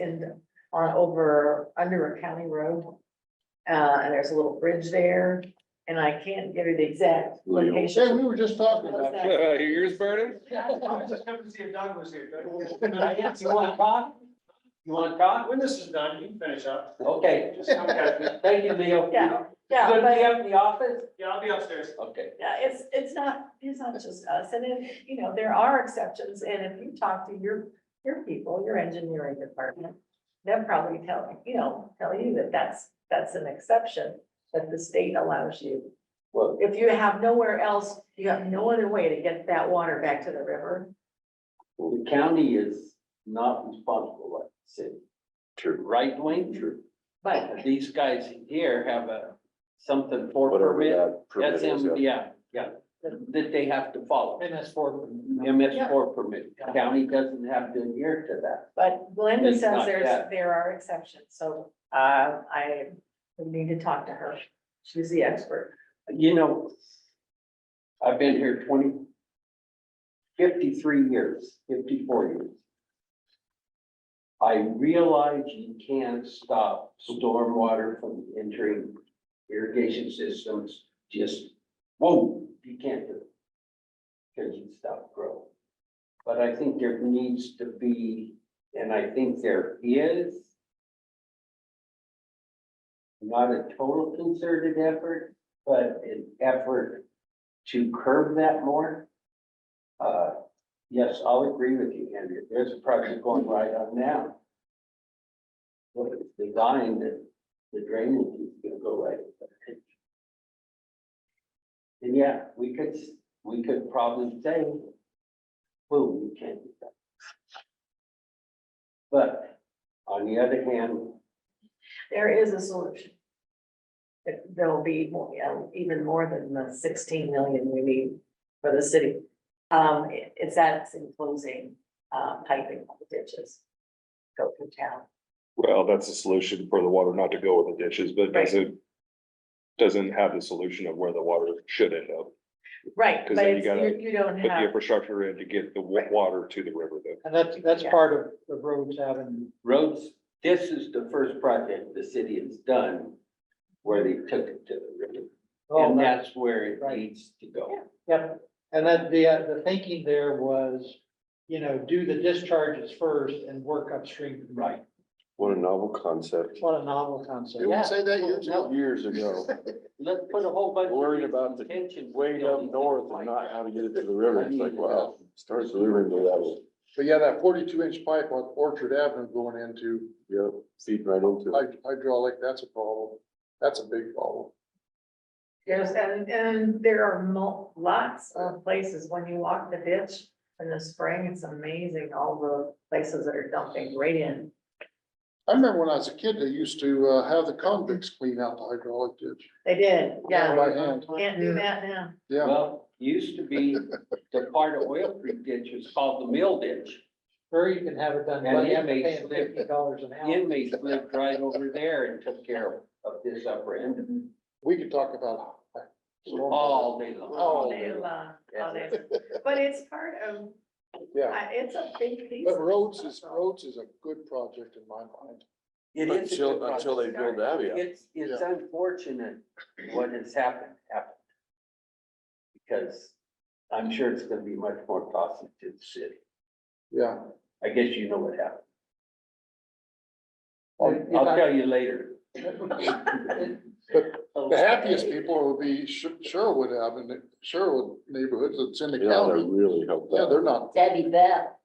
over, under a county road. And there's a little bridge there, and I can't give you the exact Leo. Yeah, location. we were just talking about that. Your ears burning? I was just coming to see if Doug was here. You wanna talk? You wanna talk? When this is done, you can finish up. Okay. Just come back. Thank you, Leo. Yeah, Good to but be up in the office? Yeah, I'll be upstairs. Okay. yeah, it's not just us. And then, you know, there are exceptions. And if you talk to your people, your engineering department, they'll probably tell you that that's an exception that the state allows you. Well, If you have nowhere else, you have no other way to get that water back to the river. the county is not responsible like the city. True. Right, Dwayne? True. But These guys here have something for Whatever permit. that permit That's is, them, yeah. yeah, that they have to follow. MS4. MS4 permit. County doesn't have to adhere to that. But Glenda It's says not that. there are exceptions. So I need to talk to her. She's the expert. You know, I've been here 53 years, 54 years. I realize you can't stop stormwater from entering irrigation systems, just, whoa, you can't do it. Because you stop growing. But I think there needs to be, and I think there is, not a total concerted effort, but an effort to curb that more. Yes, I'll agree with you, Andrew. There's a project going right on now. Well, it's designed that the drainage is gonna go right. And yeah, we could probably say, boom, you can't do that. But on the other hand, There is a solution. There'll be more, even more than the 16 million we need for the city. That's enclosing, piping of the ditches. Go through town. Well, that's a solution for the water not to go in the ditches, but Right. doesn't have the solution of where the water should end up. Right, 'Cause but then you gotta you don't Put the have, infrastructure in to get the water to the river then. And that's part of the roads having, roads this is the first project the city has done where they took it to the river. Oh, And that's where it right. needs to go. Yep, and then the thinking there was, you know, do the discharges first and work upstream. Right. What a novel concept. What a novel concept. They would say that years ago. Years ago, Let's put a whole bunch of. worried about the tension way up north and not how to get it to the river. It's like, wow, starts delivering to that. But yeah, that 42-inch pipe on Orchard Avenue going into Yep, feed right into it. hydraulic, that's a problem. That's a big problem. Yes, and there are lots of places when you walk the ditch in the spring, it's amazing, all the places that are dumping right in. I remember when I was a kid, they used to have the convicts clean out the hydraulic ditch. They did, yeah. By hand. Can't do that now. Yeah, Well, used to be the part of Oil Creek ditch was called the mill ditch. Or you can have it done, And but you have to inmates pay live- $50 an hour. Inmates lived right over there and took care of this upper end we could talk about. all day long. All day long, all day. But it's part of, Yeah, it's a big piece. but of roads it. is a good project in my mind. It is a good Until they build Abbey up. It's unfortunate what has happened. Because I'm sure it's gonna be much more costly to the city. Yeah. I guess you know what happened. If I'll I- tell you later. The happiest people would be Sherwood Avenue, Sherwood neighborhoods that's in the Yeah, they're county. really helped Yeah, out. they're not. Debbie Bell.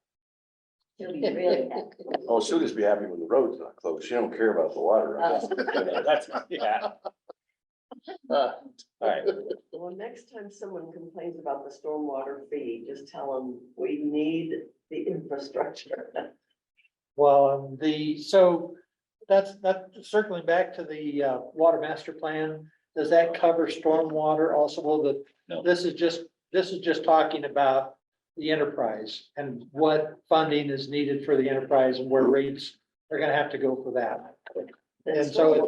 She'll be really happy. Oh, she'll just be happy when the road's not closed. She don't care about the water. That's, yeah, Uh, all right. Well, next time someone complains about the stormwater fee, just tell them we need the infrastructure. Well, so that's circling back to the water master plan. Does that cover stormwater also? Well, No. this is just talking about the enterprise and what funding is needed for the enterprise and where rates are gonna have to go for that. And so,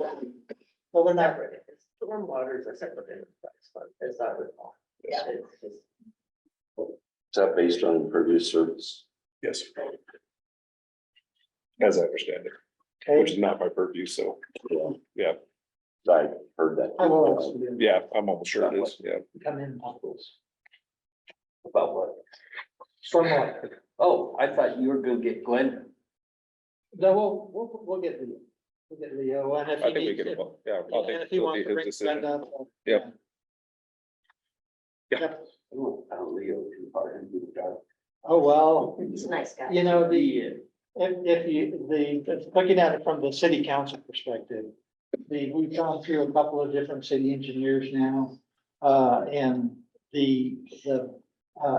well, they're not, Separate. Stormwater is a separate enterprise fund, as I recall. Yeah. It's just- Is that based on impervious surface? Yes. As I understand it, which okay. is not my purview, so, yeah, I heard that. I will also do- yeah, I'm almost sure it is, yeah. Come in, Michaels. About what? Stormwater. Oh, I thought you were gonna get Glenda. No, we'll get Leo. We'll get Leo, and if I he think we needs, can, if- yeah, I'll and think if he it'll wants be to his bring decision. Brenda up. Yep. Yeah. Yep. I don't found Leo too hard and do that. Oh, well, He's a nice guy. you know, Yeah. if you, looking at it from the city council perspective, we've gone through a couple of different city engineers now. And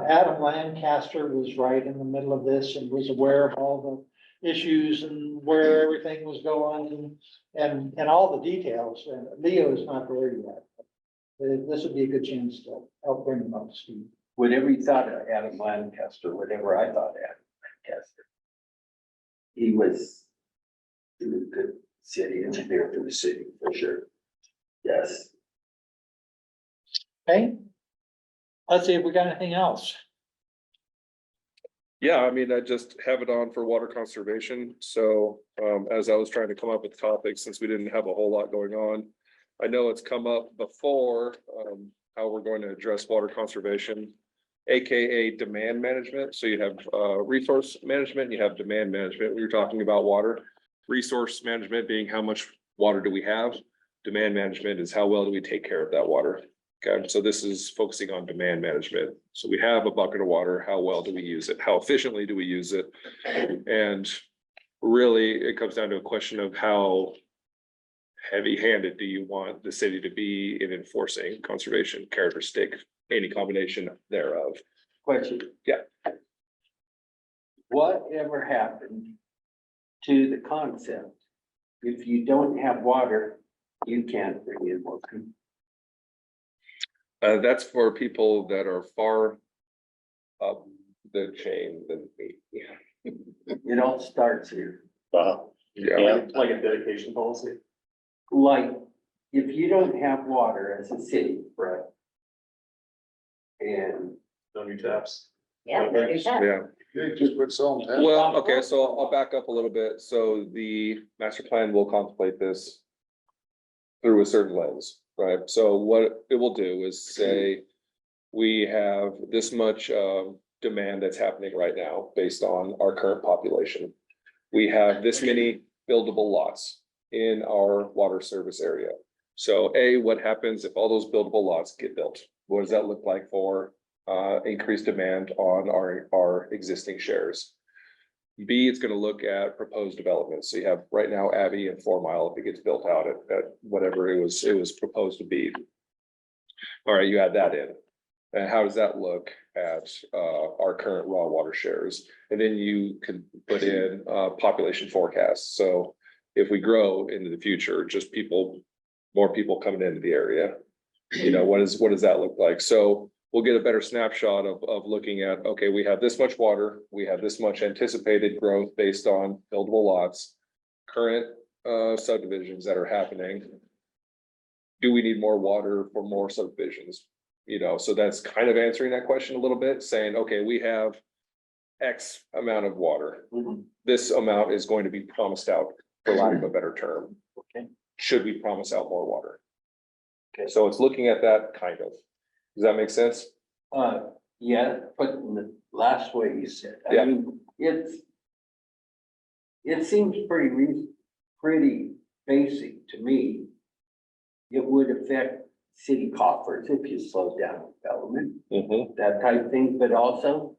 Adam Lancaster was right in the middle of this and was aware of all the issues and where everything was going and all the details. And Leo is not there yet. This would be a good chance to help bring him up to speed. Whatever you thought of Adam Lancaster, whatever I thought of Adam Lancaster. He was a good city engineer for the city, for sure. Yes. Okay? Let's see if we got anything else. Yeah, I mean, I just have it on for water conservation, so, as I was trying to come up with topics, since we didn't have a whole lot going on. I know it's come up before, how we're going to address water conservation. AKA demand management, so you have, resource management, you have demand management, we were talking about water. Resource management being how much water do we have? Demand management is how well do we take care of that water? Okay, so this is focusing on demand management. So we have a bucket of water, how well do we use it? How efficiently do we use it? And really, it comes down to a question of how heavy-handed do you want the city to be in enforcing conservation characteristic, any combination thereof? Question. Yeah. Whatever happened to the concept? If you don't have water, you can't bring in water. That's for people that are far up the chain than me. It all starts here. Yeah, Like a dedication policy. Like, if you don't have water as a city. Right. And No new taps. Yeah, there's that. yeah. They just quit selling that. Well, okay, so I'll back up a little bit. So the master plan will contemplate this through a certain lens, right? So what it will do is say, we have this much demand that's happening right now based on our current population. We have this many buildable lots in our water service area. So A, what happens if all those buildable lots get built? What does that look like for increased demand on our existing shares? B, it's gonna look at proposed development. So you have right now Abbey and 4 Mile, if it gets built out at whatever it was proposed to be. All right, you add that in. And how does that look at our current raw water shares? And then you can put in population forecasts. So if we grow into the future, just more people coming into the area, what does that look like? So we'll get a better snapshot of looking at, okay, we have this much water, we have this much anticipated growth based on buildable lots, current subdivisions that are happening. Do we need more water for more subdivisions? So that's kind of answering that question a little bit, saying, okay, we have X amount of water. This amount is going to be promised out, for lack of a better term. Okay. Should we promise out more water? Okay, so it's looking at that kind of. Does that make sense? Yeah, but in the last way you said, Yeah. I mean, it seems pretty basic to me. It would affect city coffers if you slow down development, that type of thing, but also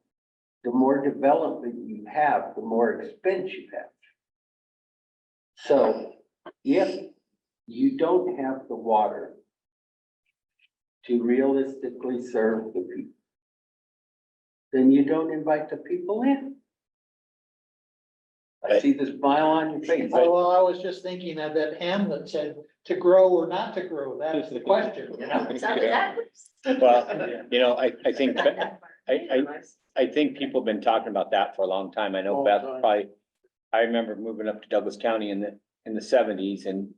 the more development you have, the more expense you have. So if you don't have the water to realistically serve the people, then you don't invite the people in. I see the smile on your face. Well, I was just thinking of that Hamlet said, to grow or not to grow, that is the question, It's not backwards. Well, I think, I think people have been talking about that for a long time. I know Long Beth time. probably, I remember moving up to Douglas County in the 70s and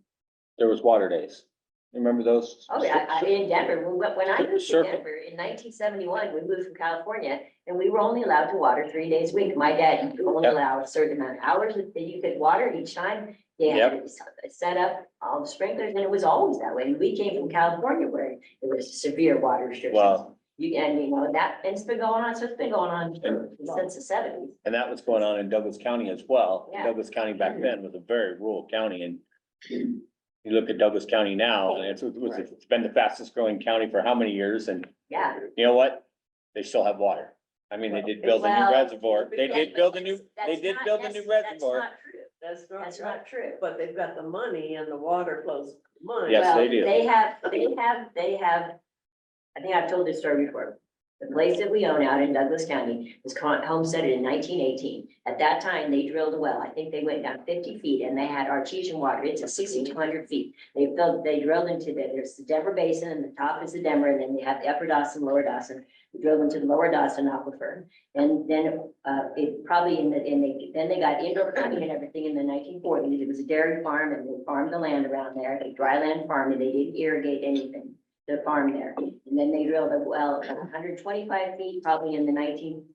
there was water days. Remember those? Oh, yeah, in Denver, when I moved to Sure. Denver in 1971, we moved from California and we were only allowed to water 3 days a week. My dad, you could only Yep. allow a certain amount of hours that you could water each time. They had it set up all the sprinklers and it was always that way. We came from California where it was severe water restrictions. Well, And it's been going on, so it's been going on since the 70s. and that was going on in Douglas County as well. Yeah. Douglas County back then was a very rural county and you look at Douglas County now, and it's been the fastest growing county for how many years? And Yeah. you know what? They still have water. I mean, they did build a new Well, reservoir. They did build a new That's not- reservoir. That's not true. That's That's not, not true. but they've got the money and the water flows money. Yes, Well, they do. They have, I think I've told this story before. The place that we own out in Douglas County was homesteaded in 1918. At that time, they drilled a well. I think they went down 50 feet and they had artesian water. It's at 6,200 feet. They drilled into there's the Denver Basin and the top is the Denver, and then they have the Upper Dawson, Lower Dawson. We drilled into the Lower Dawson aquifer. And then it probably then they got indoor plumbing and everything in the 1940s. It was a dairy farm and they farmed the land around there. They dry land farmed and they didn't irrigate anything. The farm there, and then they drilled a well 125 feet, probably in the 1920s,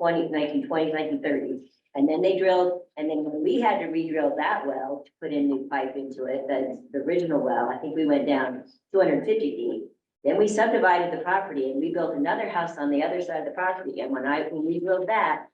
1930s. And then they drilled, and then when we had to re-drill that well to put in new pipe into it, the original well, I think we went down 250 feet. Then we subdivided the property and we built another house on the other side of the property. And when we drilled that,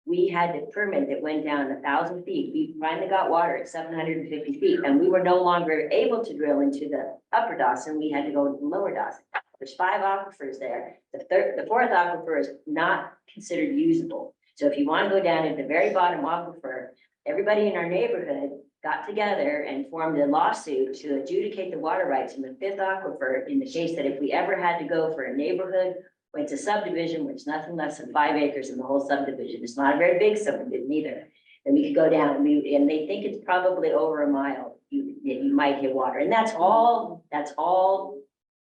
we had the permit that went down 1,000 feet. We finally got water at 750 feet and we were no longer able to drill into the Upper Dawson. We had to go to the Lower Dawson. There's 5 aquifers there. The fourth aquifer is not considered usable. So if you want to go down at the very bottom aquifer, everybody in our neighborhood got together and formed a lawsuit to adjudicate the water rights in the 5th aquifer in the case that if we ever had to go for a neighborhood, it's a subdivision, which is nothing less than 5 acres in the whole subdivision. It's not a very big subdivision either. And we could go down and they think it's probably over a mile, you might hit water. And that's all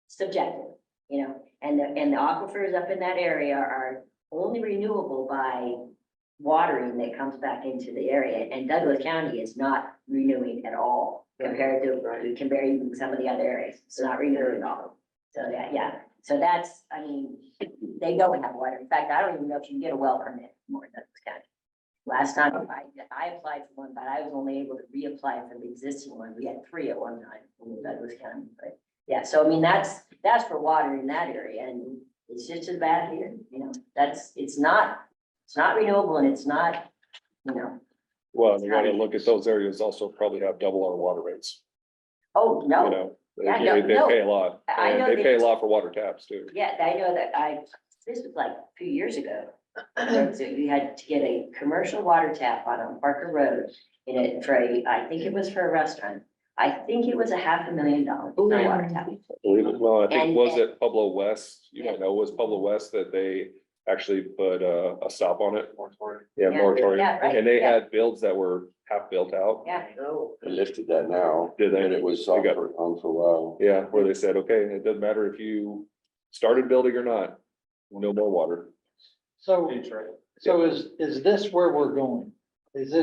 subjective, and the aquifers up in that area are only renewable by watering that comes back into the area. And Douglas County is not renewing at all compared to even some of the other areas. It's not renewing at all. So yeah. so that's, I mean, they go and have water. In fact, I don't even know if you can get a well permit more in Douglas County. Last time I applied for one, but I was only able to reapply for the existing one. We had 3 at one time in Douglas County, but yeah, so I mean, that's for water in that area, and it's just as bad here, you know, it's not renewable and it's not, you know, Well, you gotta look at those areas also probably have double our water rates, oh, you no. know? Yeah, They no. pay a lot, I and know they they- pay a lot for water taps too. Yeah, I know that this was like a few years ago. So you had to get a commercial water tap on Parker Road in it for I think it was for a restaurant. I think it was $500,000 for a water tap. Believe it, well, I think, And- was it Pueblo West? You Yeah. might know, was Pueblo West that they actually put a stop on it? Yeah, Yeah, moratorium. yeah, right, And they yeah. had builds that were half built out. Yeah, They lifted that now. Did they? And it was They on got- for a while. Yeah, where they said, okay, it doesn't matter if you started building or not, no more water. So is this where we're going? Is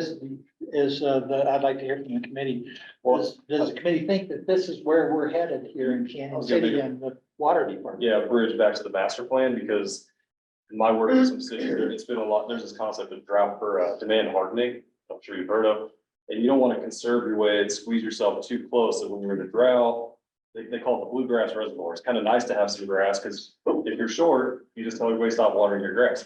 I'd like to hear from the committee. Does the committee think that this is where we're headed here in Canyon City and the water department? Yeah, bridge back to the master plan, because in my work in some cities, it's been a lot, there's this concept of drought for demand hardening, I'm sure you've heard of. And you don't want to conserve your way and squeeze yourself too close, so when you're in a drought, they call it the bluegrass reservoir. It's kind of nice to have some grass, because if you're short, you just tell everybody stop watering your grass.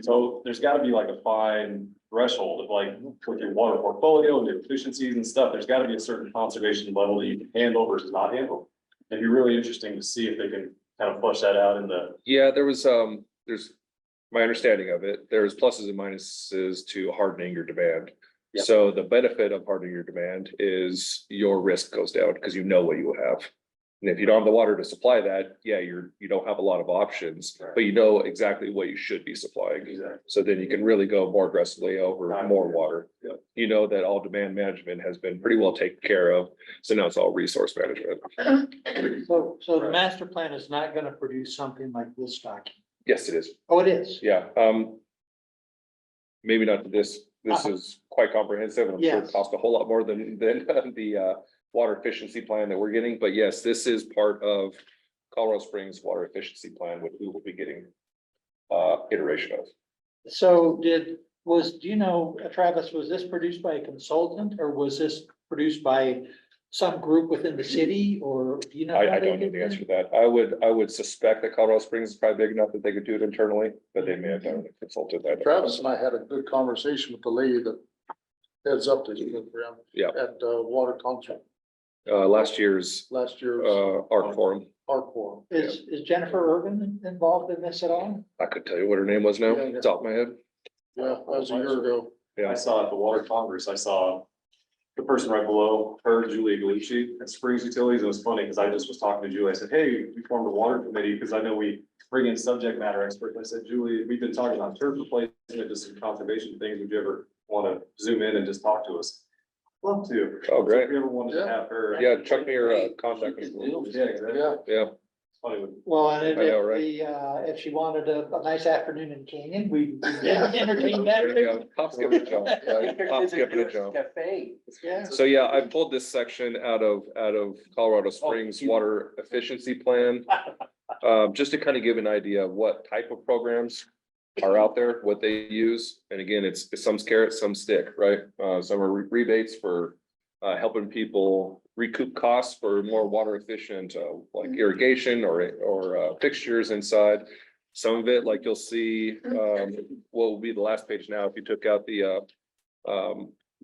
So there's got to be like a fine threshold of like, with your water portfolio and your efficiencies and stuff, there's got to be a certain conservation level that you can handle versus not handle. It'd be really interesting to see if they can kind of flush that out in the. Yeah, there's my understanding of it, there's pluses and minuses to hardening your demand. Yeah. So the benefit of hardening your demand is your risk goes down because you know what you have. And if you don't have the water to supply that, yeah, you don't have a lot of options, Right. but you know exactly what you should be supplying. Exactly. So then you can really go more aggressively over more water. Yeah. You know that all demand management has been pretty well taken care of, so now it's all resource management. So the master plan is not gonna produce something like this document? Yes, it is. Oh, it is? Yeah, maybe not this is quite comprehensive, and I'm sure it Yes. costs a whole lot more than the water efficiency plan that we're getting, but yes, this is part of Colorado Springs Water Efficiency Plan, which we will be getting iteration of. So do you know, Travis, was this produced by a consultant or was this produced by some group within the city or do you know? how I they don't know did the that? answer to that. I would suspect that Colorado Springs is probably big enough that they could do it internally, but they may have done a consultant. I don't know. Travis and I had a good conversation with the lady that heads up this program. Yeah. At Water Concert Last year's last year's ARC forum, Art Forum. Is Jennifer Irvin involved in this at all? I couldn't tell you what her name was now, Yeah. top of my head. Yeah, that was a year ago. Yeah. I saw at the Water Congress, I saw the person right below her, Julia Galucci at Springs Utilities. It was funny because I just was talking to Julie. I said, hey, we formed a water committee because I know we bring in subject matter experts. I said, Julie, we've been talking about turf replacement, just some conservation things. Would you ever want to zoom in and just talk to us? Love to. Oh, great. If you ever wanted to have her. Yeah, chuck me your contact. Yeah, exactly. Yeah. Yeah, It's funny when Well, and I know, right? if she wanted a nice afternoon in Canyon, we entertain that. there you go. Hop, skip, and a jump. Hop, skip, and a jump. Cafe. Yeah. So yeah, I pulled this section out of Colorado Springs Water Efficiency Plan. Just to kind of give an idea of what type of programs are out there, what they use. And again, it's some's carrot, some stick, right? Some are rebates for helping people recoup costs for more water efficient, like irrigation or fixtures inside. Some of it, like you'll see, what will be the last page now, if you took out the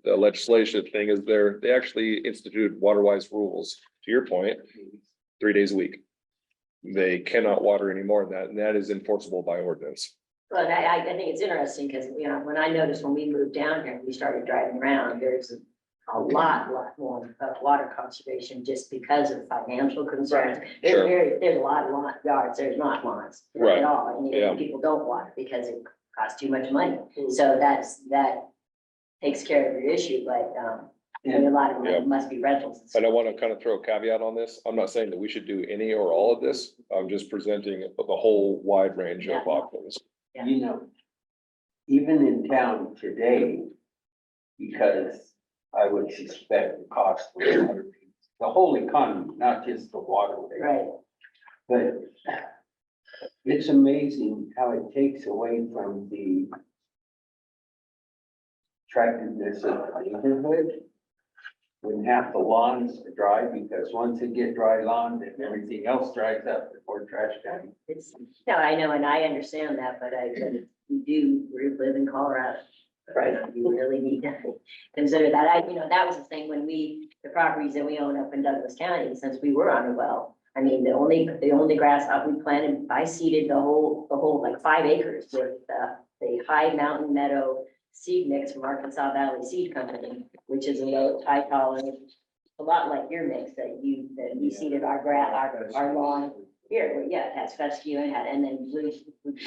legislation thing, is they actually instituted water-wise rules, to your point, 3 days a week. They cannot water any more than that, and that is enforceable by ordinance. but I think it's interesting because, you know, when I noticed when we moved down here, we started driving around, there's a lot more of water conservation just because of financial concerns. Sure. There's a lot of yards, there's not lawns Right. at all. And Yeah. people don't water because it costs too much money. So that takes care of your issue, but, and a lot of Yeah. them must be rentals. And I want to kind of throw a caveat on this. I'm not saying that we should do any or all of this. I'm just presenting the whole wide range of Yeah. options. Yeah. You know, even in town today, because I would suspect the cost of the water, the whole economy, not just the waterway. Right, But it's amazing how it takes away from the attractiveness of the neighborhood. When half the lawns are dry, because once they get dry lawn, then everything else dries up before trash can. It's, no, I know, and I understand that, but we do live in Colorado. Right, you really need to consider that. That was the thing when the properties that we own up in Douglas County, since we were on a well. I mean, the only grass up we planted, I seeded the whole like 5 acres with the High Mountain Meadow seed mix from Arkansas Valley Seed Company, which is a low, high tolerance, a lot like your mix that we seeded our lawn here. Well, yeah, it has fescue and then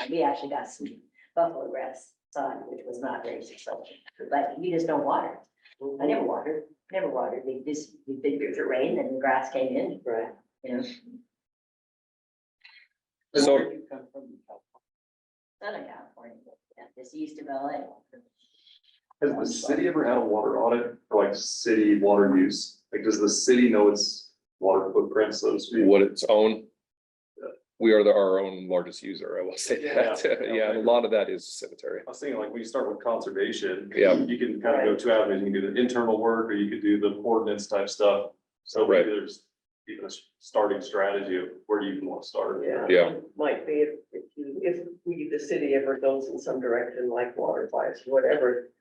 we actually got some buffalo grass sod, which was not very successful, but we just don't water. I never watered. We did give it rain and the grass came in. Right. So Where do you come from? Southern California, yeah, just east of LA. Has the city ever had a water audit for like city water use? Like, does the city know its water footprint, so to speak? what its own. We are our own largest user, I will say that. Yeah. Yeah, and a lot of that is cemetery. I was thinking like when you start with conservation. Yeah. You can kind of go 2 avenues. You can do the internal work or you could do the ordinance type stuff. So Right. maybe there's even a starting strategy of where do you even want to start. Yeah. Might be if we, the city ever goes in some direction like water wise, whatever.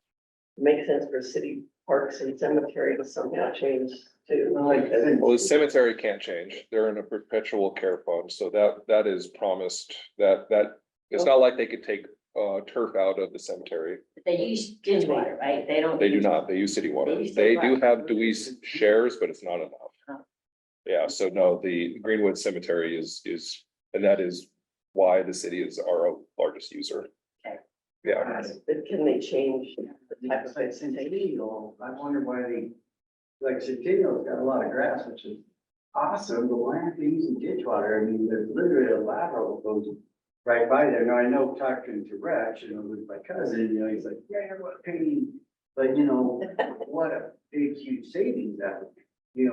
Makes sense for city parks and cemetery to somehow change too. Well, the cemetery can't change. They're in a perpetual care fund, so that is promised, that it's not like they could take turf out of the cemetery. They use ditch water, right? They don't. They do not. They use city water. They use They city do water. have Dewey's shares, but it's not enough. Oh. Yeah, so no, the Greenwood Cemetery is, and that is why the city is our largest user. Okay. Yeah, But can they change the type It's of like vegetation? Centennial, I wonder why like Centennial's got a lot of grass, which is awesome, but why aren't they using ditch water? I mean, there's literally a lateral that goes right by there. Now, I know talking to Rex, with my cousin, he's like, yeah, what a pain. But what a big, huge savings that would be,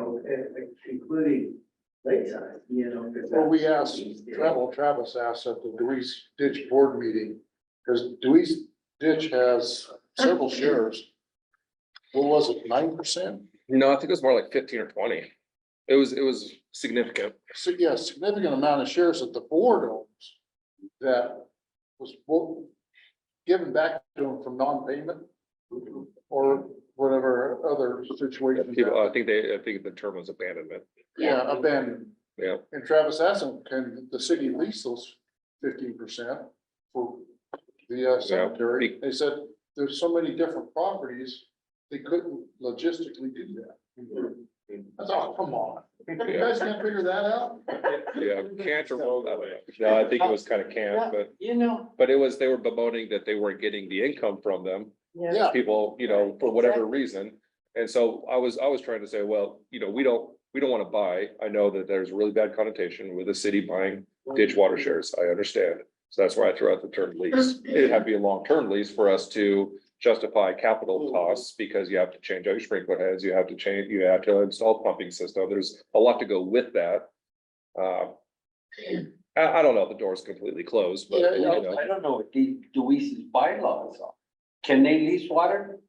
including Lakeside, 'cause Well, we that's- asked, Travis asked at the Dewey's Ditch Board meeting, because Dewey's Ditch has several shares. What was it, 9%? no, I think it was more like 15 or 20. It was significant. So, yeah, significant amount of shares that the board owns that was given back to them from non-payment or whatever other situation. People, I think the term was abandonment. Yeah, abandoned. Yeah. And Travis asked them, can the city lease those 15% for the cemetery? They said, there's so many different properties, they couldn't logistically do that. I thought, come on, you guys can't figure that out? Yeah, can't or won't, I don't know. No, I think it was kind of can't, but they were bemoaning that they weren't getting the income from them. Yeah. People, for whatever reason. And so I was trying to say, well, we don't want to buy. I know that there's a really bad connotation with the city buying ditch water shares. I understand. So that's why I threw out the term lease. It'd have to be a long-term lease for us to justify capital costs because you have to change out your sprinkler heads, you have to install pumping system. There's a lot to go with that. I don't know if the door's completely closed, but I don't know what the Deweese's bylaws are. Can they lease water?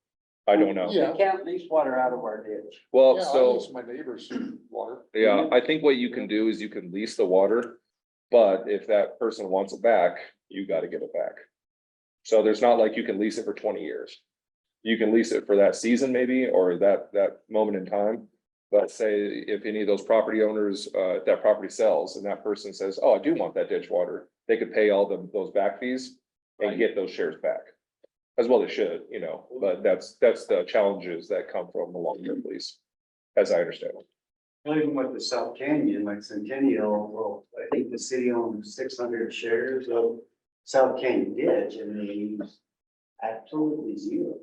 I don't know. Yeah. They can't lease water out of our ditch. Well, Yeah, I so. lease my neighbor's water. Yeah, I think what you can do is you can lease the water, but if that person wants it back, you gotta get it back. So there's not like you can lease it for 20 years. You can lease it for that season maybe, or that moment in time. But say if any of those property owners, if that property sells and that person says, oh, I do want that ditch water, they could pay all those back fees and get those shares back. As well they should, but that's the challenges that come from the long-term lease, as I understand it. Well, even with the South Canyon, like Centennial, well, I think the city owns 600 shares of South Canyon ditch and they use absolutely zero.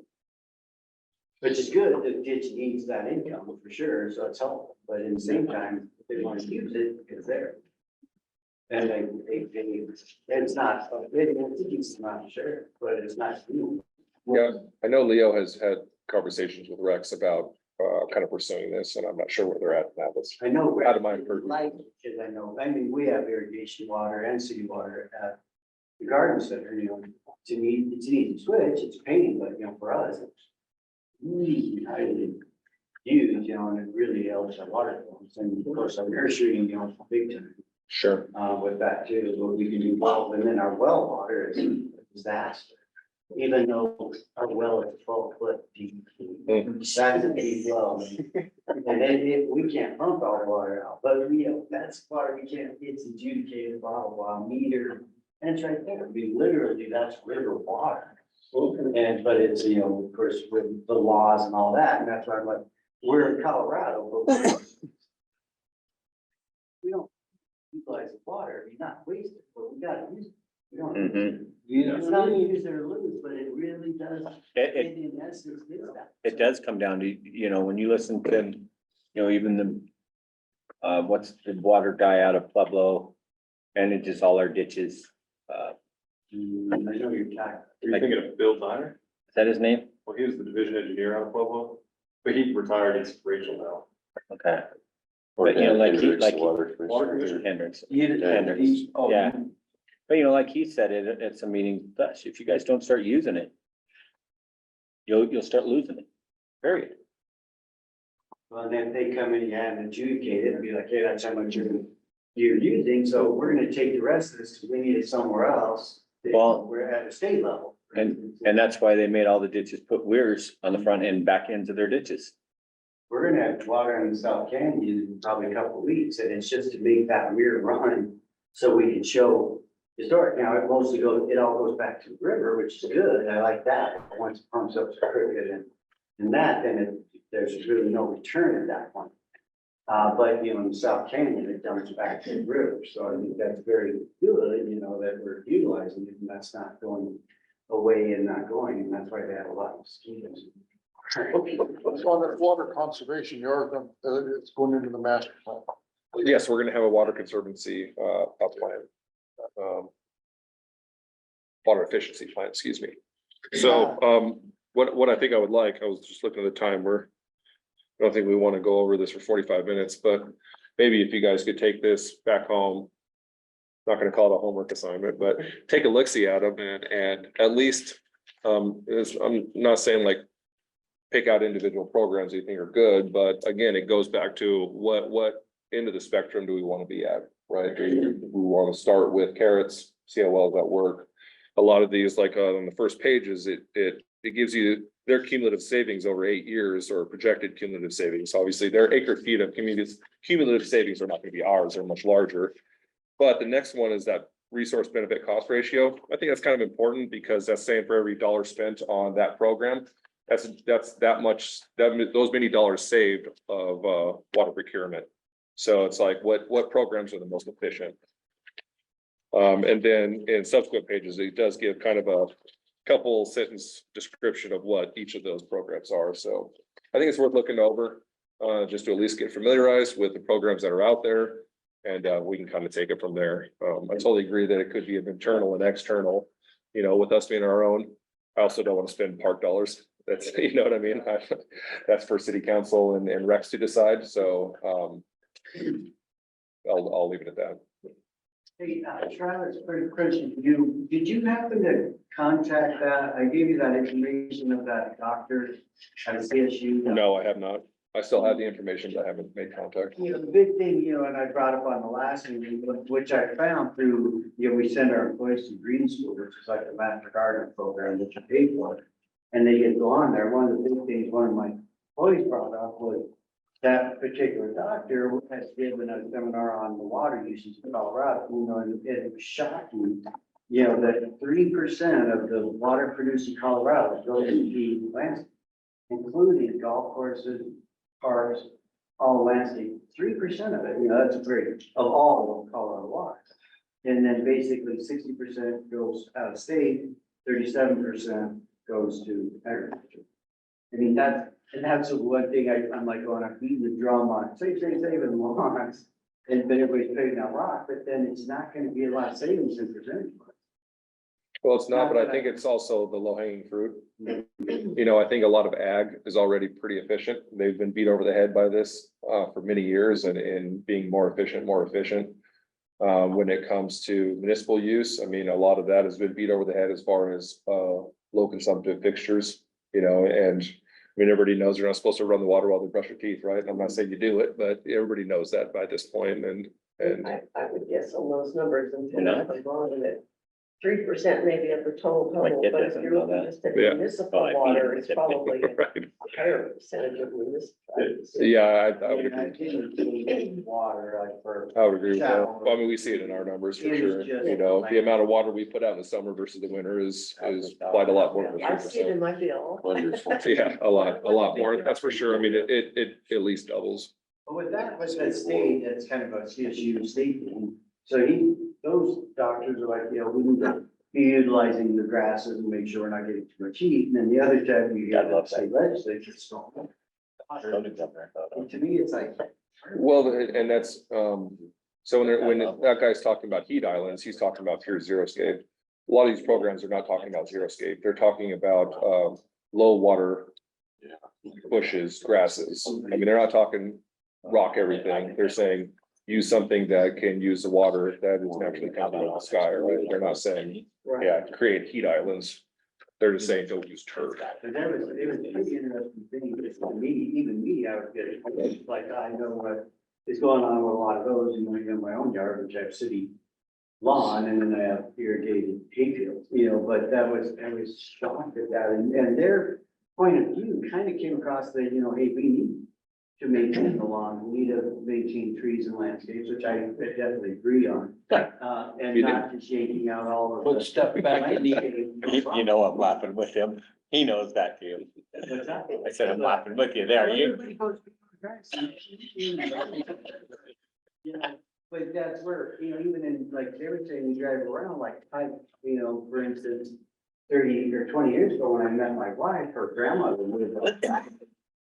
Which is good, the ditch needs that income for sure, so it's helpful, but in the same time, if they want to use it, it's there. And it's not, it's not sure, but it's not. Yeah, I know Leo has had conversations with Rex about kind of pursuing this, and I'm not sure where they're at now. That's I know. out of my purview. Like, because I know, I mean, we have irrigation water and city water at the garden center, you know, to me, it's an easy switch, it's a pain, but you know, for us, it's really highly used, you know, and it really helps our water. flows. And of course, our nursery, you know, big time, Sure. with that too, what we can do well, and then our well water is a disaster. Even though our well is 12 foot deep, that's a deep well. And then we can't pump our water out, but you know, that's water we can't, it's adjudicated, blah, blah, blah, meter. And it's right there, I mean, literally, that's river water. And, but it's, you know, of course, with the laws and all that, and that's why I'm like, we're in Colorado, but we don't utilize the water, I mean, not waste it, but we gotta use it. We don't. It's not use it or lose, but it really does. In essence, do that. It does come down to, you know, when you listen to, you know, even the, what's the water guy out of Pueblo? And it just all our ditches, I know you're talking. Are you thinking of Bill Diner? is that his name? Well, he was the division engineer out of Pueblo, but he retired, he's Rachel now. Okay. But you know, like he, Hendricks, like the water commissioner. Hendricks, Hendricks. yeah. But you know, like he said, it's a meeting, gosh, if you guys don't start using it, you'll start losing it, period. Well, then they come in and adjudicate it and be like, hey, that's how much you're using, so we're gonna take the rest of this, because we need it somewhere else. Well- We're at a state level. And that's why they made all the ditches put weirs on the front end, back ends of their ditches. We're gonna have water in the South Canyon in probably a couple of weeks, and it's just to make that weir run, so we can show historic. Now, it mostly goes, it all goes back to the river, which is good, I like that, once it pumps up to Cricket and that, then there's really no return at that point. But, you know, in the South Canyon, it dumps back to the river, so I think that's very good, you know, that we're utilizing it, and that's not going away and not going, and that's why they have a lot of mosquitoes. What's on that water conservation yard, it's going into the master plan. Yes, we're gonna have a water conservancy, plan. Water efficiency plan, excuse me. So, what I think I would like, I was just looking at the time, I don't think we want to go over this for 45 minutes, but maybe if you guys could take this back home. Not gonna call it a homework assignment, but take a look-see at them and at least, I'm not saying like. Pick out individual programs you think are good, but again, it goes back to what end of the spectrum do we want to be at, right? Do we want to start with carrots, see how well that work? A lot of these, like on the first pages, it gives you their cumulative savings over 8 years or projected cumulative savings. Obviously, their acre feet of cumulative savings are not going to be ours, they're much larger. But the next one is that resource benefit cost ratio. I think that's kind of important because that's saying for every dollar spent on that program, that's that much, those many dollars saved of water procurement. So it's like, what programs are the most efficient? And then in subsequent pages, it does give kind of a couple sentence description of what each of those programs are. So I think it's worth looking over, just to at least get familiarized with the programs that are out there. And we can kind of take it from there. I totally agree that it could be an internal and external, you know, with us being our own. I also don't want to spend park dollars. That's, you know what I mean? That's for city council and Rex to decide. So I'll leave it at that. Hey, Travis, quick question, did you happen to contact that, I gave you that information of that doctor at CSU? No, I have not. I still have the information, but I haven't made contact. You know, the big thing, you know, and I brought up on the last meeting, which I found through, you know, we send our employees to Green School, which is like the Master Gardener program that you pay for. And they get to go on there. One of the big things, one of my employees brought up was that particular doctor has given a seminar on the water usage in Colorado, you know, and it was shocking. You know, that 3% of the water produced in Colorado goes into landscape, including golf courses, parks, all landscape, 3% of it, you know, that's a very, of all of Colorado water. And then basically 60% goes out of state, 37% goes to agriculture. I mean, that's the one thing I'm like going, I'm beating the drum on, save and lawns. And but everybody's paying that rock, but then it's not gonna be a lot of savings in percentage. Well, it's not, but I think it's also the low hanging fruit. You know, I think a lot of ag is already pretty efficient. They've been beat over the head by this for many years and being more efficient. When it comes to municipal use, I mean, a lot of that has been beat over the head as far as low consumptive fixtures, you know, and I mean, everybody knows you're not supposed to run the water while they brush your teeth, right? And I'm not saying you do it, but everybody knows that by this point and I would guess on those numbers and Yeah. I'm wrong with it. 3% maybe of the total, My kid but if doesn't you're know looking that. just at Yeah. municipal Oh, I water, mean, it's probably a right. higher percentage of municipal. Yeah, I would And I agree. think water, like for. I would agree with that. Well, I mean, we see it in our numbers for It is sure. just You know, the like- amount of water we put out in the summer versus the winter is quite a lot more than I see it in 3%. my bill. Wonderful. Yeah, a lot more. That's for sure. I mean, it at least doubles. But with that, with that state, that's kind of a CSU state thing. So those doctors are like, we need to be utilizing the grasses and make sure we're not getting too much heat. And then the other time you I get love the state legislature. So and to me, it's like. Well, and that's, so when that guy's talking about heat islands, he's talking about pure xeriscape. A lot of these programs are not talking about xeriscape. They're talking about, low water bushes, grasses. I mean, they're not talking rock everything. They're saying use something that can use the water that is naturally coming out of the sky, right? They're not saying, yeah, create heat islands. They're just saying don't use turf. But it was a pretty interesting thing, because for me, even me, I would get, like, I know what is going on with a lot of those, in my own yard, which I have city lawn, and then I have irrigated hayfields, but I was shocked at that, and their point of view kind of came across that, hey, we need to maintain the lawn, we need to maintain trees and landscapes, which I definitely agree on. And You not just shaking out all of Put the. stuff back in the. You know, I'm laughing with him. He knows that too. What's that? I said, I'm laughing with you there. You, Everybody goes to the grass. But that's where, even in, like, they would say, we drive around, like, for instance, 30 or 20 years ago, when I met my wife, her grandmother lived up.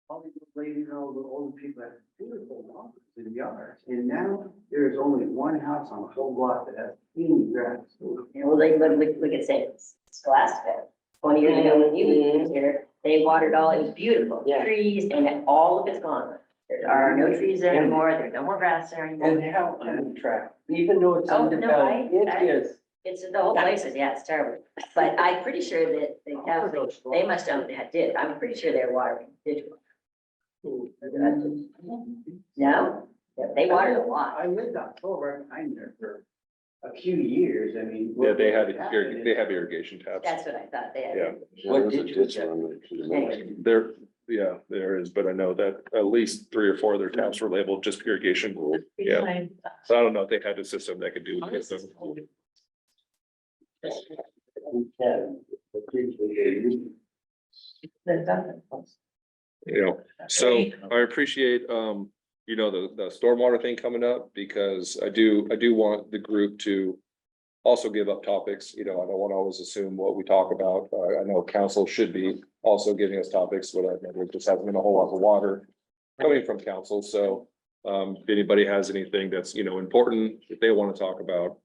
All these ladies, all the older people have beautiful lawns in yards, and now there's only one house on the whole block that has any grass. Well, we could say it's Scholastica. 20 years ago when you was here, they watered all, it was beautiful, trees, and all of it's gone. There are no trees there anymore, there's no more grass there And anymore. how unattractive, even though it's Oh, no, undeveloped, I- it is. It's the whole place is, yeah, it's terrible. But I'm pretty sure that the Catholic, they must have did, I'm pretty sure they're watering ditch. No, they watered a lot. I lived on Clover behind there for a few years, I mean. Yeah, they have what have irrigation taps. That's what I thought they had. Yeah. There's a ditch around there. There is, but I know that at least 3 or 4 of their taps were labeled just irrigation. Yeah. Behind, So I don't know if they had a system that could do it with them. they've done it. You know, so I appreciate, you know, the stormwater thing coming up because I do want the group to also give up topics. You know, I don't want to always assume what we talk about. I know council should be also giving us topics, but there just hasn't been a whole lot of water coming from council. So if anybody has anything that's, you know, important, if they want to talk about,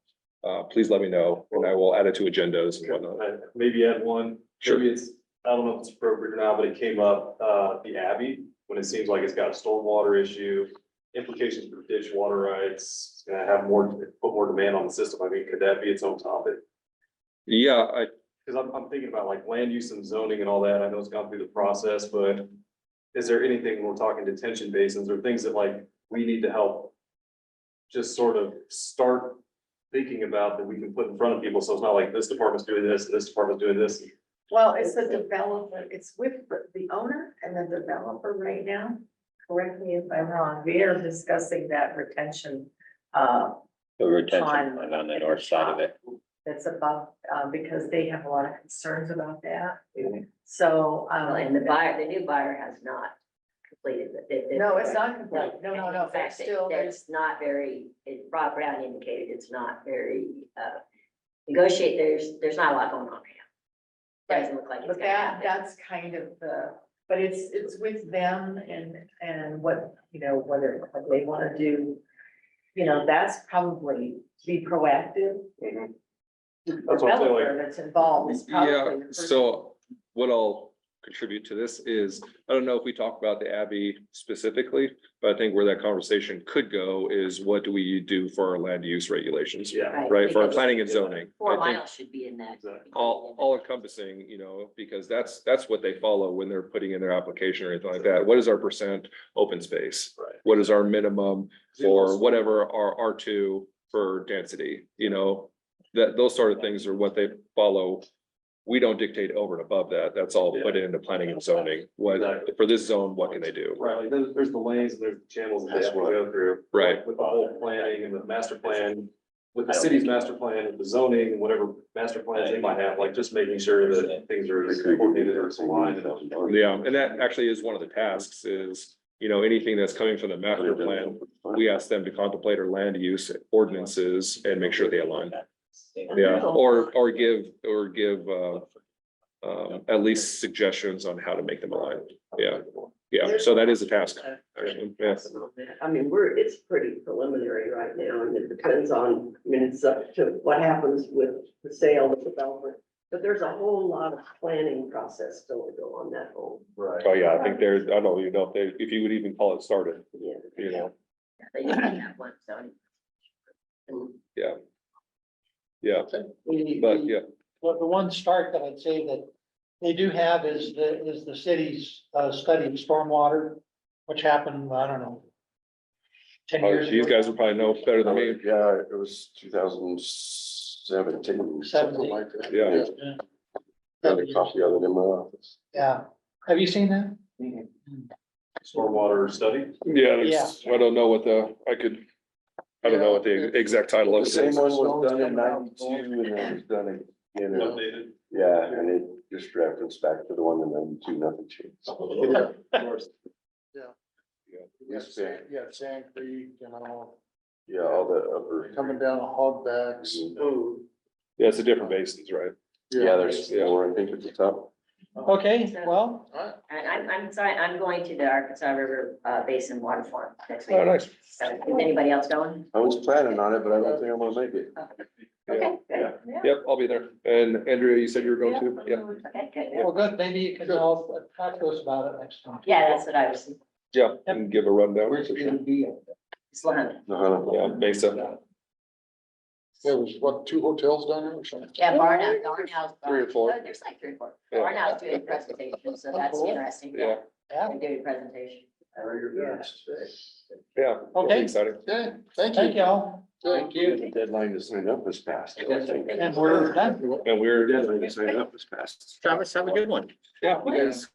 please let me know and I will add it to agendas and whatnot. Maybe add one. Sure. Maybe it's, I don't know if it's appropriate or not, but it came up, the Abbey, when it seems like it's got a stormwater issue, implications for ditch water rights, it's gonna have put more demand on the system. I mean, could that be its own topic? Yeah, Cause I'm thinking about like land use and zoning and all that. I know it's gone through the process, but is there anything when we're talking detention basins or things that like we need to help just sort of start thinking about that we can put in front of people? So it's not like this department's doing this and this department's doing this. Well, it's the developer, it's with the owner and the developer right now. Correct me if I'm wrong, we are discussing that retention. the retention Pond pond on the at north side of top. it. That's above, because they have a lot of concerns about that. So, Well, and the new buyer has not completed it. no, it's not complete. No, In there's fact, still, it's not very, Rob Brown indicated it's not very, negotiate, there's not a lot going on right now. Doesn't look like it's but gonna happen. that's kind of the, but it's with them and what, you know, whether what they wanna do. You know, that's probably be proactive. That's what I'm saying, like- developer that's involved is probably. Yeah, the person- so what I'll contribute to this is, I don't know if we talk about the Abbey specifically, but I think where that conversation could go is what do we do for our land use regulations? Yeah. Right, for our because planning and zoning. 4 I think miles should be in that. all encompassing, you know, because that's what they follow when they're putting in their application or anything like that. What is our percent open space? Right. What is our minimum for whatever our R2 for density, you know? That, those sort of things are what they follow. We don't dictate over and above that. That's all put into planning and zoning. What, Exactly. for this zone, what can they do? Right, like there's the lanes and there's the channels that they have to go through. Right. With the whole planning and the master plan, with the city's master plan, and the zoning, and whatever master plans they might have, like just making sure that things are as coordinated or as aligned. Yeah, and that actually is one of the tasks is, you know, anything that's coming from the master plan, we ask them to contemplate our land use ordinances and make sure they align. Yeah, or give, at least suggestions on how to make them align. Yeah, so that is a task, actually, yeah. I mean, it's pretty preliminary right now, and it depends on, I mean, it's up to what happens with the sale of the development. But there's a whole lot of planning process still to go on that whole. Right. Oh, yeah, I think there's, I don't even know if they, if you would even call it started, Yeah. you know, They usually have one, so. yeah, The- but yeah. The one start that I'd say that they do have is the city's study of stormwater, which happened, I don't know. 10 Oh, years these ago. guys would probably know better than me. Yeah, it was 2017. Something like that. Yeah. Got a copy of it in my office. Yeah, have you seen that? Stormwater study. Yeah, there's, I don't know what I don't know what the exact title of The it same is. one was done in 92 and then it was done in, Updated. yeah, and it just referenced back to the one in 92, nothing changed. You got Sand, you got Sand Creek and all, Yeah, all the upper. coming down the hogbacks. Yeah, it's a different basins, right? Yeah, there's more, I think, at the top. Okay, well, Alright, And I'm sorry, I'm going to the Arkansas River Basin Water Forum next week. Oh, nice. So is anybody else going? I was planning on it, but I don't think I'm gonna make it. Okay, good. Yep, I'll be there. And Andrea, you said you were going to? Yeah. Okay, good. well, good, maybe you can all talk to us about it next time. Yeah, that's what I was, Yeah, and give a rundown. Where's it gonna be? Sloan. Yeah, Mesa. there was what, 2 hotels down there or something? Yeah, Barnhouse. 3 or 4. There's like 3 or 4. Yeah. Barnhouse doing a presentation, so that's cool. interesting. Yeah, Yeah, They're doing a presentation. yeah. Okay. Exciting. Okay, thank thank you. y'all. Thank The deadline to sign up is passed. And we're done. And we're, Deadline to sign up is passed. Travis, have a good one. yeah, you guys